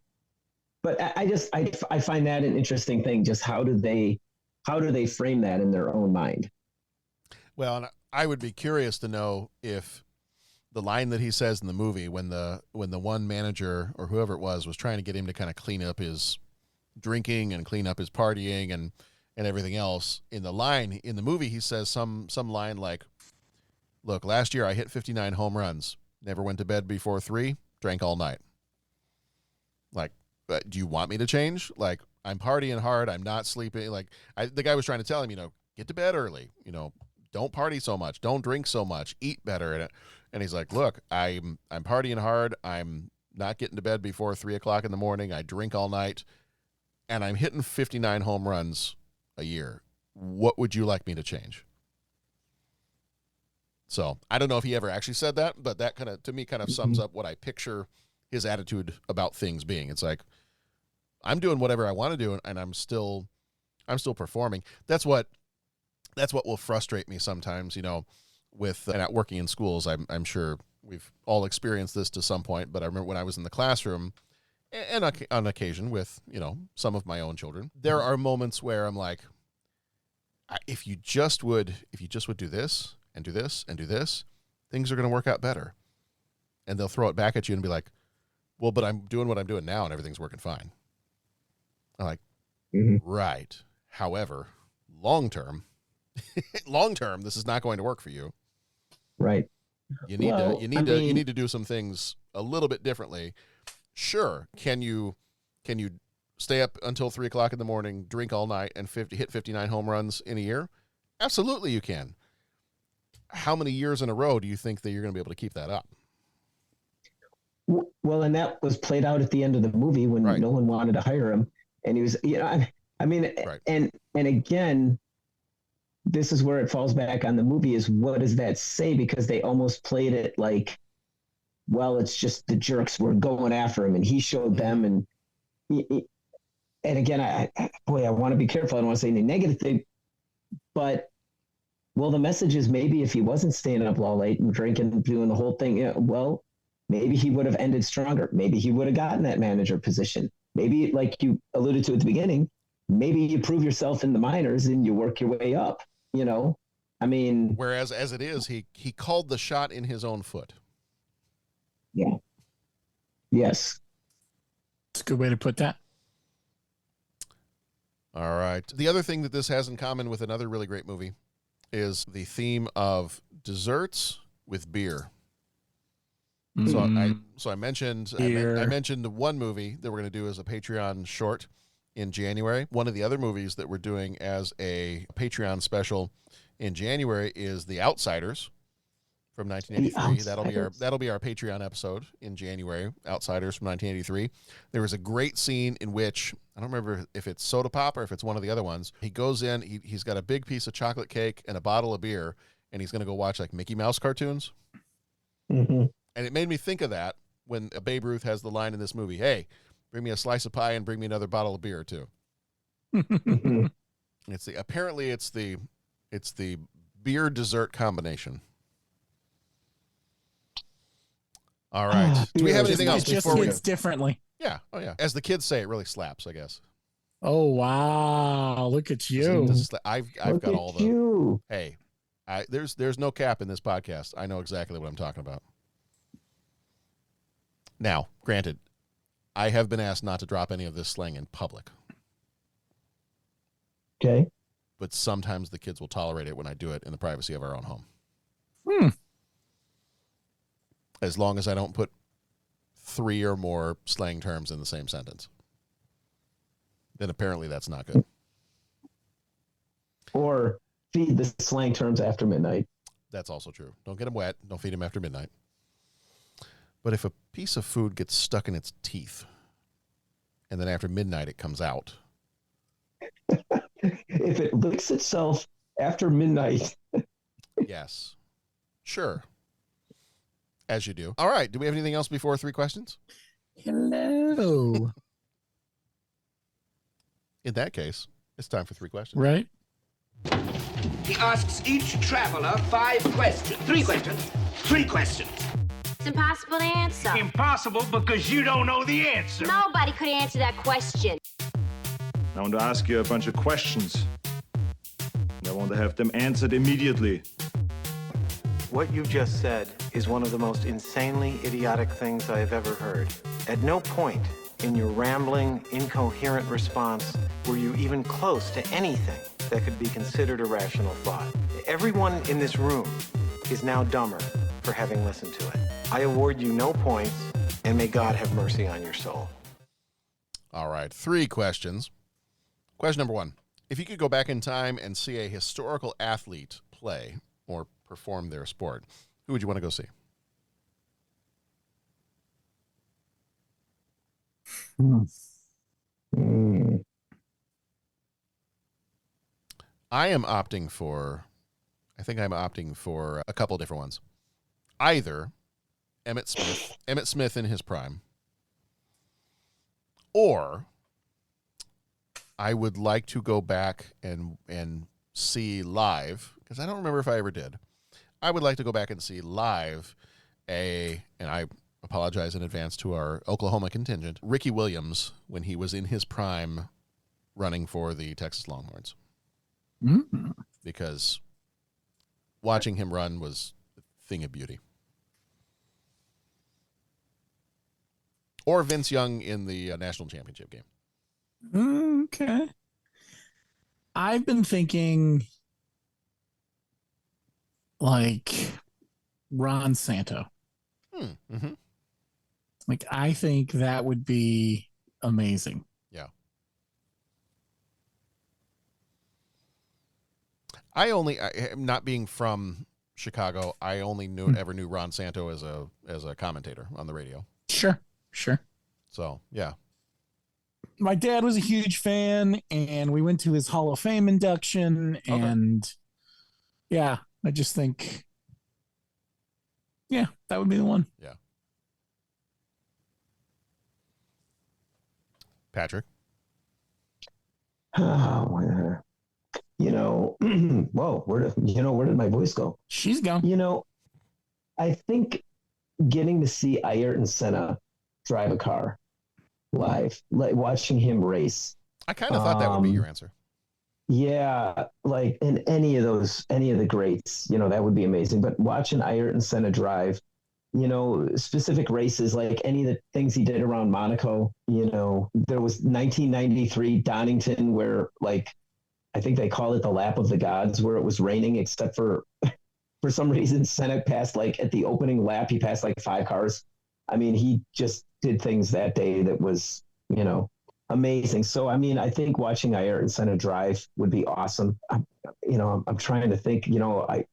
Speaker 9: but I find that an interesting thing. Just how do they frame that in their own mind?
Speaker 7: Well, and I would be curious to know if the line that he says in the movie, when the one manager or whoever it was trying to get him to kind of clean up his drinking and clean up his partying and everything else, in the movie, he says some line like, look, last year I hit 59 home runs, never went to bed before 3, drank all night. Like, do you want me to change? Like, I'm partying hard, I'm not sleeping. Like, the guy was trying to tell him, get to bed early, don't party so much, don't drink so much, eat better. And he's like, look, I'm partying hard, I'm not getting to bed before 3 o'clock in the morning, I drink all night, and I'm hitting 59 home runs a year. What would you like me to change? So I don't know if he ever actually said that, but that to me sums up what I picture his attitude about things being. It's like, I'm doing whatever I want to do, and I'm still performing. That's what will frustrate me sometimes, with not working in schools. I'm sure we've all experienced this to some point, but I remember when I was in the classroom, and on occasion with, some of my own children, there are moments where I'm like, if you just would do this and do this and do this, things are going to work out better. And they'll throw it back at you and be like, well, but I'm doing what I'm doing now and everything's working fine. I'm like, right. However, long term, this is not going to work for you.
Speaker 9: Right.
Speaker 7: You need to do some things a little bit differently. Sure. Can you stay up until 3:00 in the morning, drink all night, and hit 59 home runs in a year? Absolutely, you can. How many years in a row do you think that you're going to be able to keep that up?
Speaker 9: Well, and that was played out at the end of the movie when no one wanted to hire him, and he was, right. and again, this is where it falls back on the movie is what does that say? Because they almost played it like, well, it's just the jerks were going after him, and he showed them, and again, I want to be careful. I don't want to say any negative thing, but the message is maybe if he wasn't staying up all late and drinking and doing the whole thing, maybe he would have ended stronger. Maybe he would have gotten that manager position. Maybe, like you alluded to at the beginning, maybe you prove yourself in the minors and you work your way up,
Speaker 7: Whereas as it is, he called the shot in his own foot.
Speaker 9: Yeah. Yes.
Speaker 8: That's a good way to put that.
Speaker 7: All right. The other thing that this has in common with another really great movie is the theme of desserts with beer. So I mentioned I mentioned one movie that we're going to do as a Patreon short in January. One of the other movies that we're doing as a Patreon special in January is The Outsiders from 1983. That'll be our Patreon episode in January. Outsiders from 1983. There was a great scene in which I don't remember if it's Soda Pop or if it's one of the other ones. He goes in, he's got a big piece of chocolate cake and a bottle of beer, and he's going to go watch like Mickey Mouse cartoons.
Speaker 9: Mm-hmm.
Speaker 7: And it made me think of that when Babe Ruth has the line in this movie, hey, bring me a slice of pie and bring me another bottle of beer too.
Speaker 9: Mm-hmm.
Speaker 7: It's the beer dessert combination. All right. Do we have anything else before we?
Speaker 8: It's differently.
Speaker 7: Yeah. Oh yeah. As the kids say, it really slaps, I guess.
Speaker 8: Oh wow! Look at you.
Speaker 7: I've got all the.
Speaker 9: You.
Speaker 7: Hey, there's no cap in this podcast. I know exactly what I'm talking about. Now, granted, I have been asked not to drop any of this slang in public.
Speaker 9: Okay.
Speaker 7: But sometimes the kids will tolerate it when I do it in the privacy of our own home. As long as I don't put 3 or more slang terms in the same sentence. Then apparently that's not good.
Speaker 9: Or feed the slang terms after midnight.
Speaker 7: That's also true. Don't get them wet. Don't feed them after midnight. But if a piece of food gets stuck in its teeth and then after midnight it comes out.
Speaker 9: If it licks itself after midnight.
Speaker 7: Yes. Sure. As you do. All right. Do we have anything else before 3 questions?
Speaker 8: Hello.
Speaker 7: In that case, it's time for 3 questions.
Speaker 8: Right.
Speaker 13: He asks each traveler 5 questions. 3 questions. 3 questions.
Speaker 14: It's impossible to answer.
Speaker 13: Impossible because you don't know the answer.
Speaker 14: Nobody could answer that question.
Speaker 3: I want to ask you a bunch of questions. And I want to have them answered immediately.
Speaker 15: What you just said is one of the most insanely idiotic things I have ever heard. At no point in your rambling, incoherent response were you even close to anything that could be considered a rational thought. Everyone in this room is now dumber for having listened to it. I award you no points, and may God have mercy on your soul.
Speaker 7: All right, 3 questions. Question number 1. If you could go back in time and see a historical athlete play or perform their sport, who would you want to go see? I'm opting for a couple different ones. Either Emmitt Smith in his prime, or I would like to go back and see live, because I don't remember if I ever did. I would like to go back and see live and I apologize in advance to our Oklahoma contingent, Ricky Williams, when he was in his prime running for the Texas Longhorns.
Speaker 8: Mm-hmm.
Speaker 7: Because watching him run was a thing of beauty. Or Vince Young in the national championship game.
Speaker 8: Okay. I've been thinking like Ron Santo.
Speaker 7: Mm-hmm.
Speaker 8: Like, I think that would be amazing.
Speaker 7: Yeah. Not being from Chicago, I only ever knew Ron Santo as a commentator on the radio.
Speaker 8: Sure.
Speaker 7: So, yeah.
Speaker 8: My dad was a huge fan, and we went to his Hall of Fame induction, and yeah, I just think, yeah, that would be the one.
Speaker 7: Yeah. Patrick?
Speaker 9: Oh, whoa, where did my voice go?
Speaker 8: She's gone.
Speaker 9: I think getting to see Ayrton Senna drive a car live, like watching him race.
Speaker 7: I kind of thought that would be your answer.
Speaker 9: Yeah, like in any of the greats, that would be amazing. But watching Ayrton Senna drive, specific races, like any of the things he did around Monaco, there was 1993 Donington where, like, I think they call it the lap of the gods, where it was raining, except for some reason, Senna passed, like, at the opening lap, he passed like 5 cars. I mean, he just did things that day that was, amazing. So, I mean, I think watching Ayrton Senna drive would be awesome. I'm trying to think, I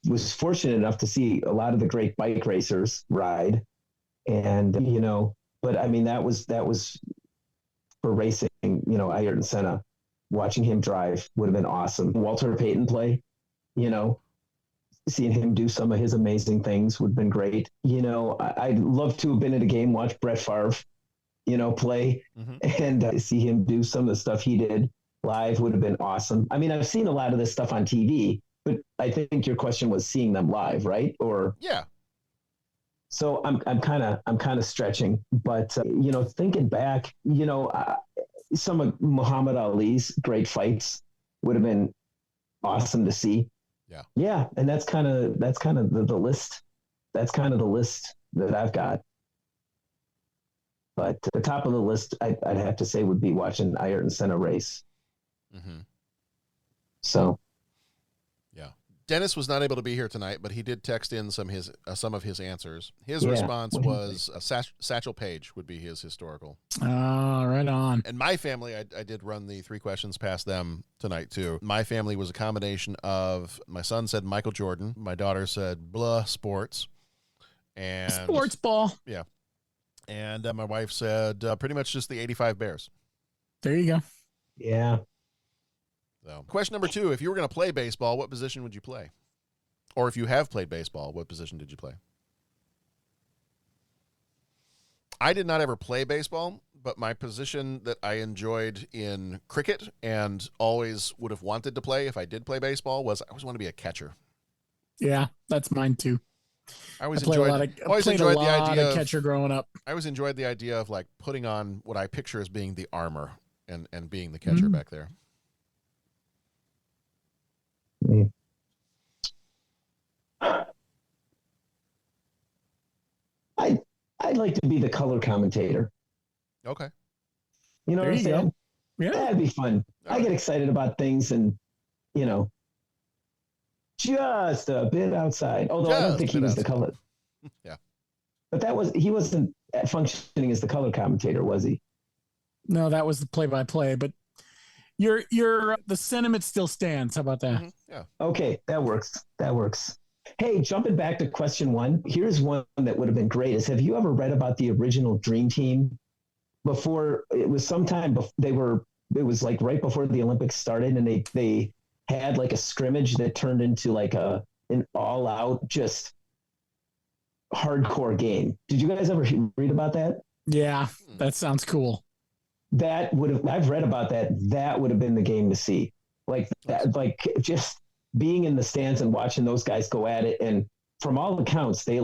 Speaker 9: was fortunate enough to see a lot of the great bike racers ride, and, but I mean, that was for racing, Ayrton Senna. Watching him drive would have been awesome. Walter Payton play, seeing him do some of his amazing things would have been great. I'd love to have been at a game, watch Brett Favre, play, and see him do some of the stuff he did live would have been awesome. I mean, I've seen a lot of this stuff on TV, but I think your question was seeing them live, right? Or
Speaker 7: yeah.
Speaker 9: So I'm kind of stretching, but thinking back, some of Muhammad Ali's great fights would have been awesome to see. Yeah, and that's kind of the list. That's kind of the list that I've got. But the top of the list, I'd have to say, would be watching Ayrton Senna race.
Speaker 7: Mm-hmm.
Speaker 9: So,
Speaker 7: yeah, Dennis was not able to be here tonight, but he did text in some of his answers. His response was Satchel Paige would be his historical.
Speaker 8: Right on.
Speaker 7: And my family, I did run the 3 questions past them tonight too. My family was a combination of, my son said Michael Jordan, my daughter said blah sports, and
Speaker 8: sports ball.
Speaker 7: Yeah. And my wife said pretty much just the 85 Bears.
Speaker 8: There you go.
Speaker 9: Yeah.
Speaker 7: So, question number 2, if you were going to play baseball, what position would you play? Or if you have played baseball, what position did you play? I did not ever play baseball, but my position that I enjoyed in cricket and always would have wanted to play if I did play baseball was I always wanted to be a catcher.
Speaker 8: Yeah, that's mine too.
Speaker 7: I always enjoyed
Speaker 8: the idea of catcher growing up.
Speaker 7: I always enjoyed the idea of, like, putting on what I picture as being the armor and being the catcher back there.
Speaker 9: I'd like to be the color commentator.
Speaker 7: Okay.
Speaker 9: You know what I'm saying?
Speaker 8: Yeah.
Speaker 9: That'd be fun. I get excited about things and, just a bit outside. Although I don't think he was the color.
Speaker 7: Yeah.
Speaker 9: But he wasn't functioning as the color commentator, was he?
Speaker 8: No, that was the play-by-play, but the sentiment still stands. How about that?
Speaker 7: Mm-hmm. Yeah.
Speaker 9: Okay, that works. Hey, jumping back to question 1, here's one that would have been great. Have you ever read about the original Dream Team? Before, it was sometime it was like right before the Olympics started, and they had like a scrimmage that turned into like an all-out, just hardcore game. Did you guys ever read about that?
Speaker 8: Yeah, that sounds cool.
Speaker 9: I've read about that. That would have been the game to see. Like that, like just being in the stands and watching those guys go at it. And from all accounts, they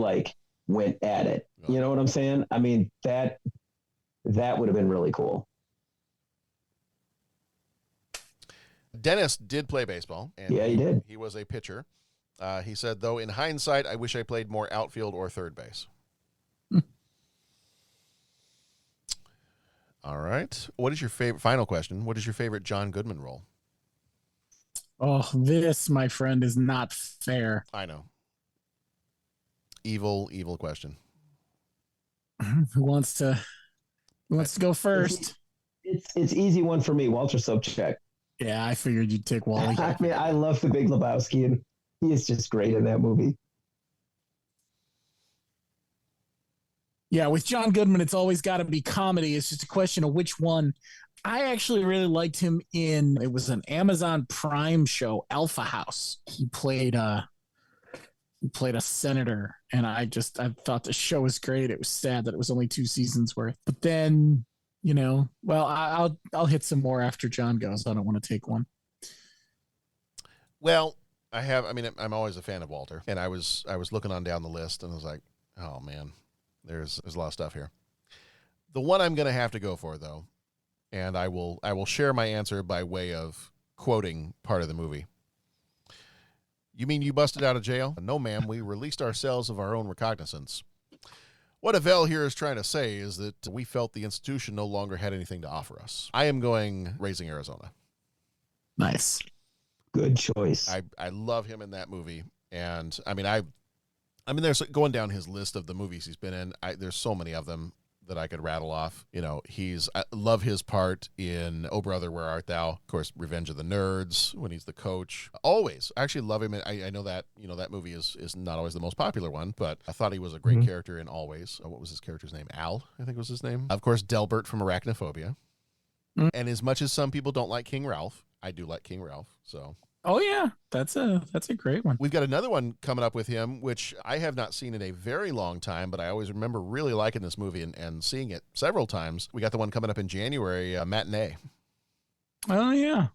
Speaker 9: went at it. You know what I'm saying? I mean, that would have been really cool.
Speaker 7: Dennis did play baseball. And
Speaker 9: yeah, he did.
Speaker 7: He was a pitcher. He said, though, in hindsight, I wish I played more outfield or third base. All right. What is your favorite, final question, what is your favorite John Goodman role?
Speaker 8: Oh, this, my friend, is not fair.
Speaker 7: I know. Evil question.
Speaker 8: Who wants to go first?
Speaker 9: It's easy one for me, Walter Sobchak.
Speaker 8: Yeah, I figured you'd take Wally.
Speaker 9: I mean, I love The Big Lebowski, and he is just great in that movie.
Speaker 8: Yeah, with John Goodman, it's always got to be comedy. It's just a question of which one. I actually really liked him in, it was an Amazon Prime show, Alpha House. He played a senator, and I thought the show was great. It was sad that it was only 2 seasons worth. But then, well, I'll hit some more after John goes. I don't want to take one.
Speaker 7: Well, I'm always a fan of Walter, and I was looking on down the list, and I was like, oh man, there's a lot of stuff here. The one I'm going to have to go for, though, and I will share my answer by way of quoting part of the movie. You mean you busted out of jail? No, ma'am, we released ourselves of our own recognizance. What Avell here is trying to say is that we felt the institution no longer had anything to offer us. I am going Raising Arizona.
Speaker 8: Nice.
Speaker 9: Good choice.
Speaker 7: I love him in that movie. And I mean, there's going down his list of the movies he's been in. There's so many of them that I could rattle off. I love his part in Oh Brother, Where Art Thou? Of course, Revenge of the Nerds, when he's the coach. Always. I actually love him. I know that, that movie is not always the most popular one, but I thought he was a great character in Always. What was his character's name? Al, I think was his name. Of course, Delbert from Arachnophobia. And as much as some people don't like King Ralph, I do like King Ralph, so...
Speaker 8: Oh yeah, that's a great one.
Speaker 7: We've got another one coming up with him, which I have not seen in a very long time, but I always remember really liking this movie and seeing it several times. We got the one coming up in January, Matinee.
Speaker 8: Oh yeah.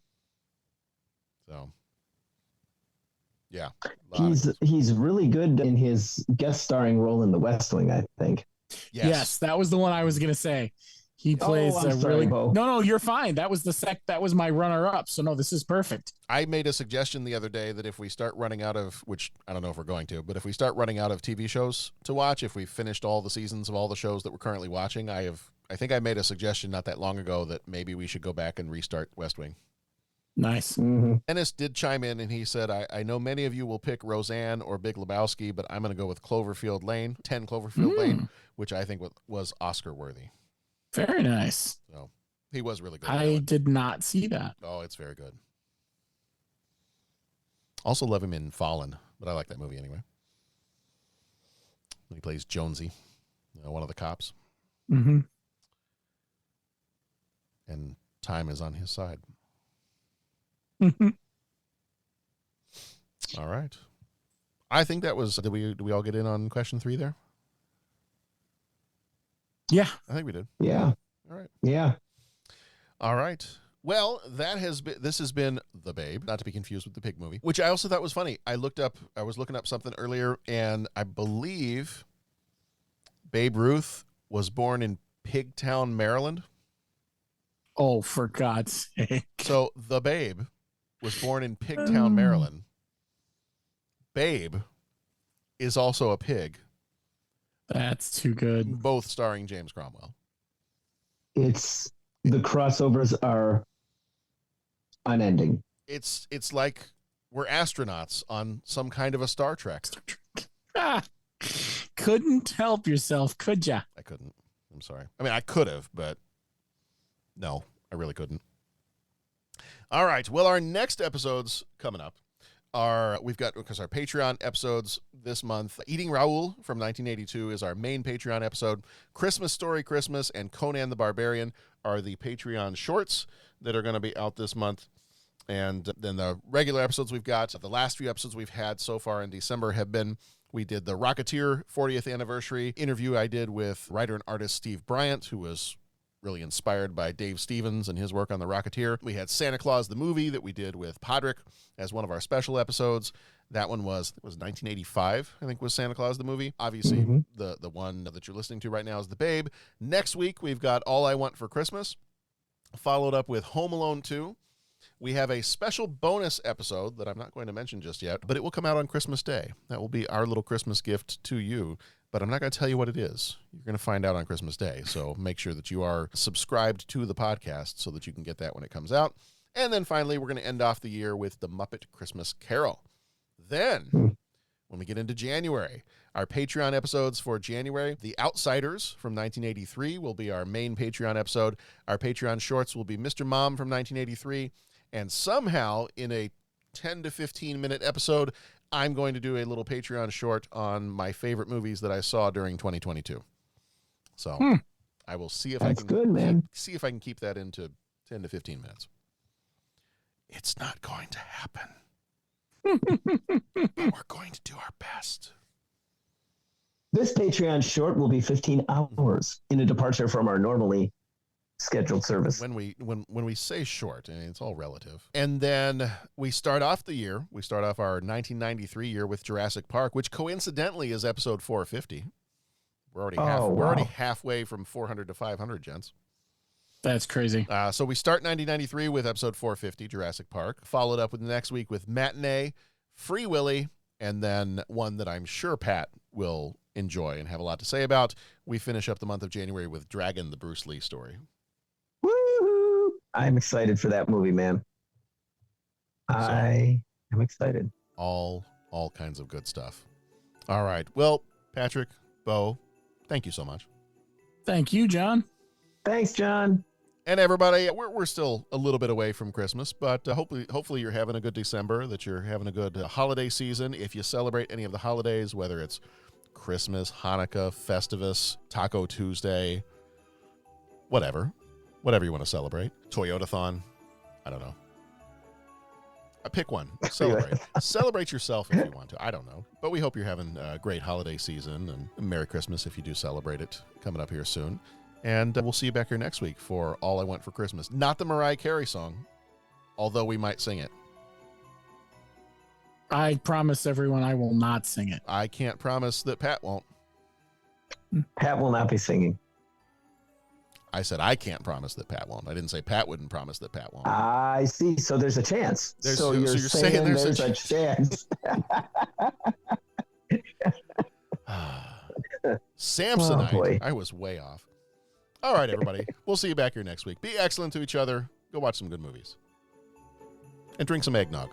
Speaker 7: So, yeah.
Speaker 9: He's really good in his guest starring role in The West Wing, I think.
Speaker 8: Yes, that was the one I was gonna say. He plays No, you're fine. That was that was my runner-up. So no, this is perfect.
Speaker 7: I made a suggestion the other day that if we start running out of, which I don't know if we're going to, but if we start running out of TV shows to watch, if we finished all the seasons of all the shows that we're currently watching, I think I made a suggestion not that long ago that maybe we should go back and restart West Wing.
Speaker 8: Nice.
Speaker 7: Dennis did chime in and he said, I know many of you will pick Roseanne or Big Lebowski, but I'm going to go with Cloverfield Lane, 10 Cloverfield Lane, which I think was Oscar worthy.
Speaker 8: Very nice.
Speaker 7: So he was really good.
Speaker 8: I did not see that.
Speaker 7: Oh, it's very good. Also love him in Fallen, but I like that movie anyway. He plays Jonesy, one of the cops.
Speaker 8: Mm-hmm.
Speaker 7: And time is on his side. All right. I think that was, did we all get in on question 3 there?
Speaker 8: Yeah.
Speaker 7: I think we did.
Speaker 9: Yeah.
Speaker 7: All right.
Speaker 9: Yeah.
Speaker 7: All right. Well, this has been The Babe, not to be confused with the Pig movie, which I also thought was funny. I was looking up something earlier, and I believe Babe Ruth was born in Pigtown, Maryland.
Speaker 8: Oh, for God's sake.
Speaker 7: So The Babe was born in Pigtown, Maryland. Babe is also a pig.
Speaker 8: That's too good.
Speaker 7: Both starring James Cromwell.
Speaker 9: The crossovers are unending.
Speaker 7: It's like we're astronauts on some kind of a Star Trek.
Speaker 8: Couldn't help yourself, could ya?
Speaker 7: I couldn't. I'm sorry. I mean, I could have, but no, I really couldn't. All right. Well, our next episodes coming up because our Patreon episodes this month, Eating Raoul from 1982 is our main Patreon episode. Christmas Story Christmas and Conan the Barbarian are the Patreon shorts that are going to be out this month. And then the regular episodes we've got, the last few episodes we've had so far in December we did the Rocketeer 40th anniversary interview I did with writer and artist Steve Bryant, who was really inspired by Dave Stevens and his work on The Rocketeer. We had Santa Claus the movie that we did with Podrick as one of our special episodes. That one was 1985, I think, was Santa Claus the movie. Obviously, the one that you're listening to right now is The Babe. Next week, we've got All I Want for Christmas, followed up with Home Alone 2. We have a special bonus episode that I'm not going to mention just yet, but it will come out on Christmas Day. That will be our little Christmas gift to you, but I'm not going to tell you what it is. You're going to find out on Christmas Day, so make sure that you are subscribed to the podcast so that you can get that when it comes out. And then finally, we're going to end off the year with The Muppet Christmas Carol. Then, when we get into January, our Patreon episodes for January, The Outsiders from 1983 will be our main Patreon episode. Our Patreon shorts will be Mr. Mom from 1983, and somehow in a 10 to 15 minute episode, I'm going to do a little Patreon short on my favorite movies that I saw during 2022. So I will see if see if I can keep that into 10 to 15 minutes. It's not going to happen. But we're going to do our best.
Speaker 9: This Patreon short will be 15 hours in a departure from our normally scheduled service.
Speaker 7: When we say short, I mean, it's all relative. And then we start off the year. We start off our 1993 year with Jurassic Park, which coincidentally is episode 450. We're already halfway from 400 to 500, gents.
Speaker 8: That's crazy.
Speaker 7: So we start 1993 with episode 450, Jurassic Park, followed up with the next week with Matinee, Free Willy, and then one that I'm sure Pat will enjoy and have a lot to say about. We finish up the month of January with Dragon, the Bruce Lee story.
Speaker 9: Woo! I'm excited for that movie, man. I am excited.
Speaker 7: All kinds of good stuff. All right. Well, Patrick, Bo, thank you so much.
Speaker 8: Thank you, John.
Speaker 9: Thanks, John.
Speaker 7: And everybody, we're still a little bit away from Christmas, but hopefully you're having a good December, that you're having a good holiday season. If you celebrate any of the holidays, whether it's Christmas, Hanukkah, Festivus, Taco Tuesday, whatever you want to celebrate. Toyotathon, I don't know. Pick one. Celebrate. Celebrate yourself if you want to. I don't know. But we hope you're having a great holiday season, and Merry Christmas if you do celebrate it, coming up here soon. And we'll see you back here next week for All I Want for Christmas. Not the Mariah Carey song, although we might sing it.
Speaker 8: I promise everyone I will not sing it.
Speaker 7: I can't promise that Pat won't.
Speaker 9: Pat will not be singing.
Speaker 7: I said I can't promise that Pat won't. I didn't say Pat wouldn't promise that Pat won't.
Speaker 9: I see. So there's a chance. So you're saying there's a chance.
Speaker 7: Samsonite.
Speaker 9: Oh, boy.
Speaker 7: I was way off. All right, everybody. We'll see you back here next week. Be excellent to each other. Go watch some good movies. And drink some eggnog.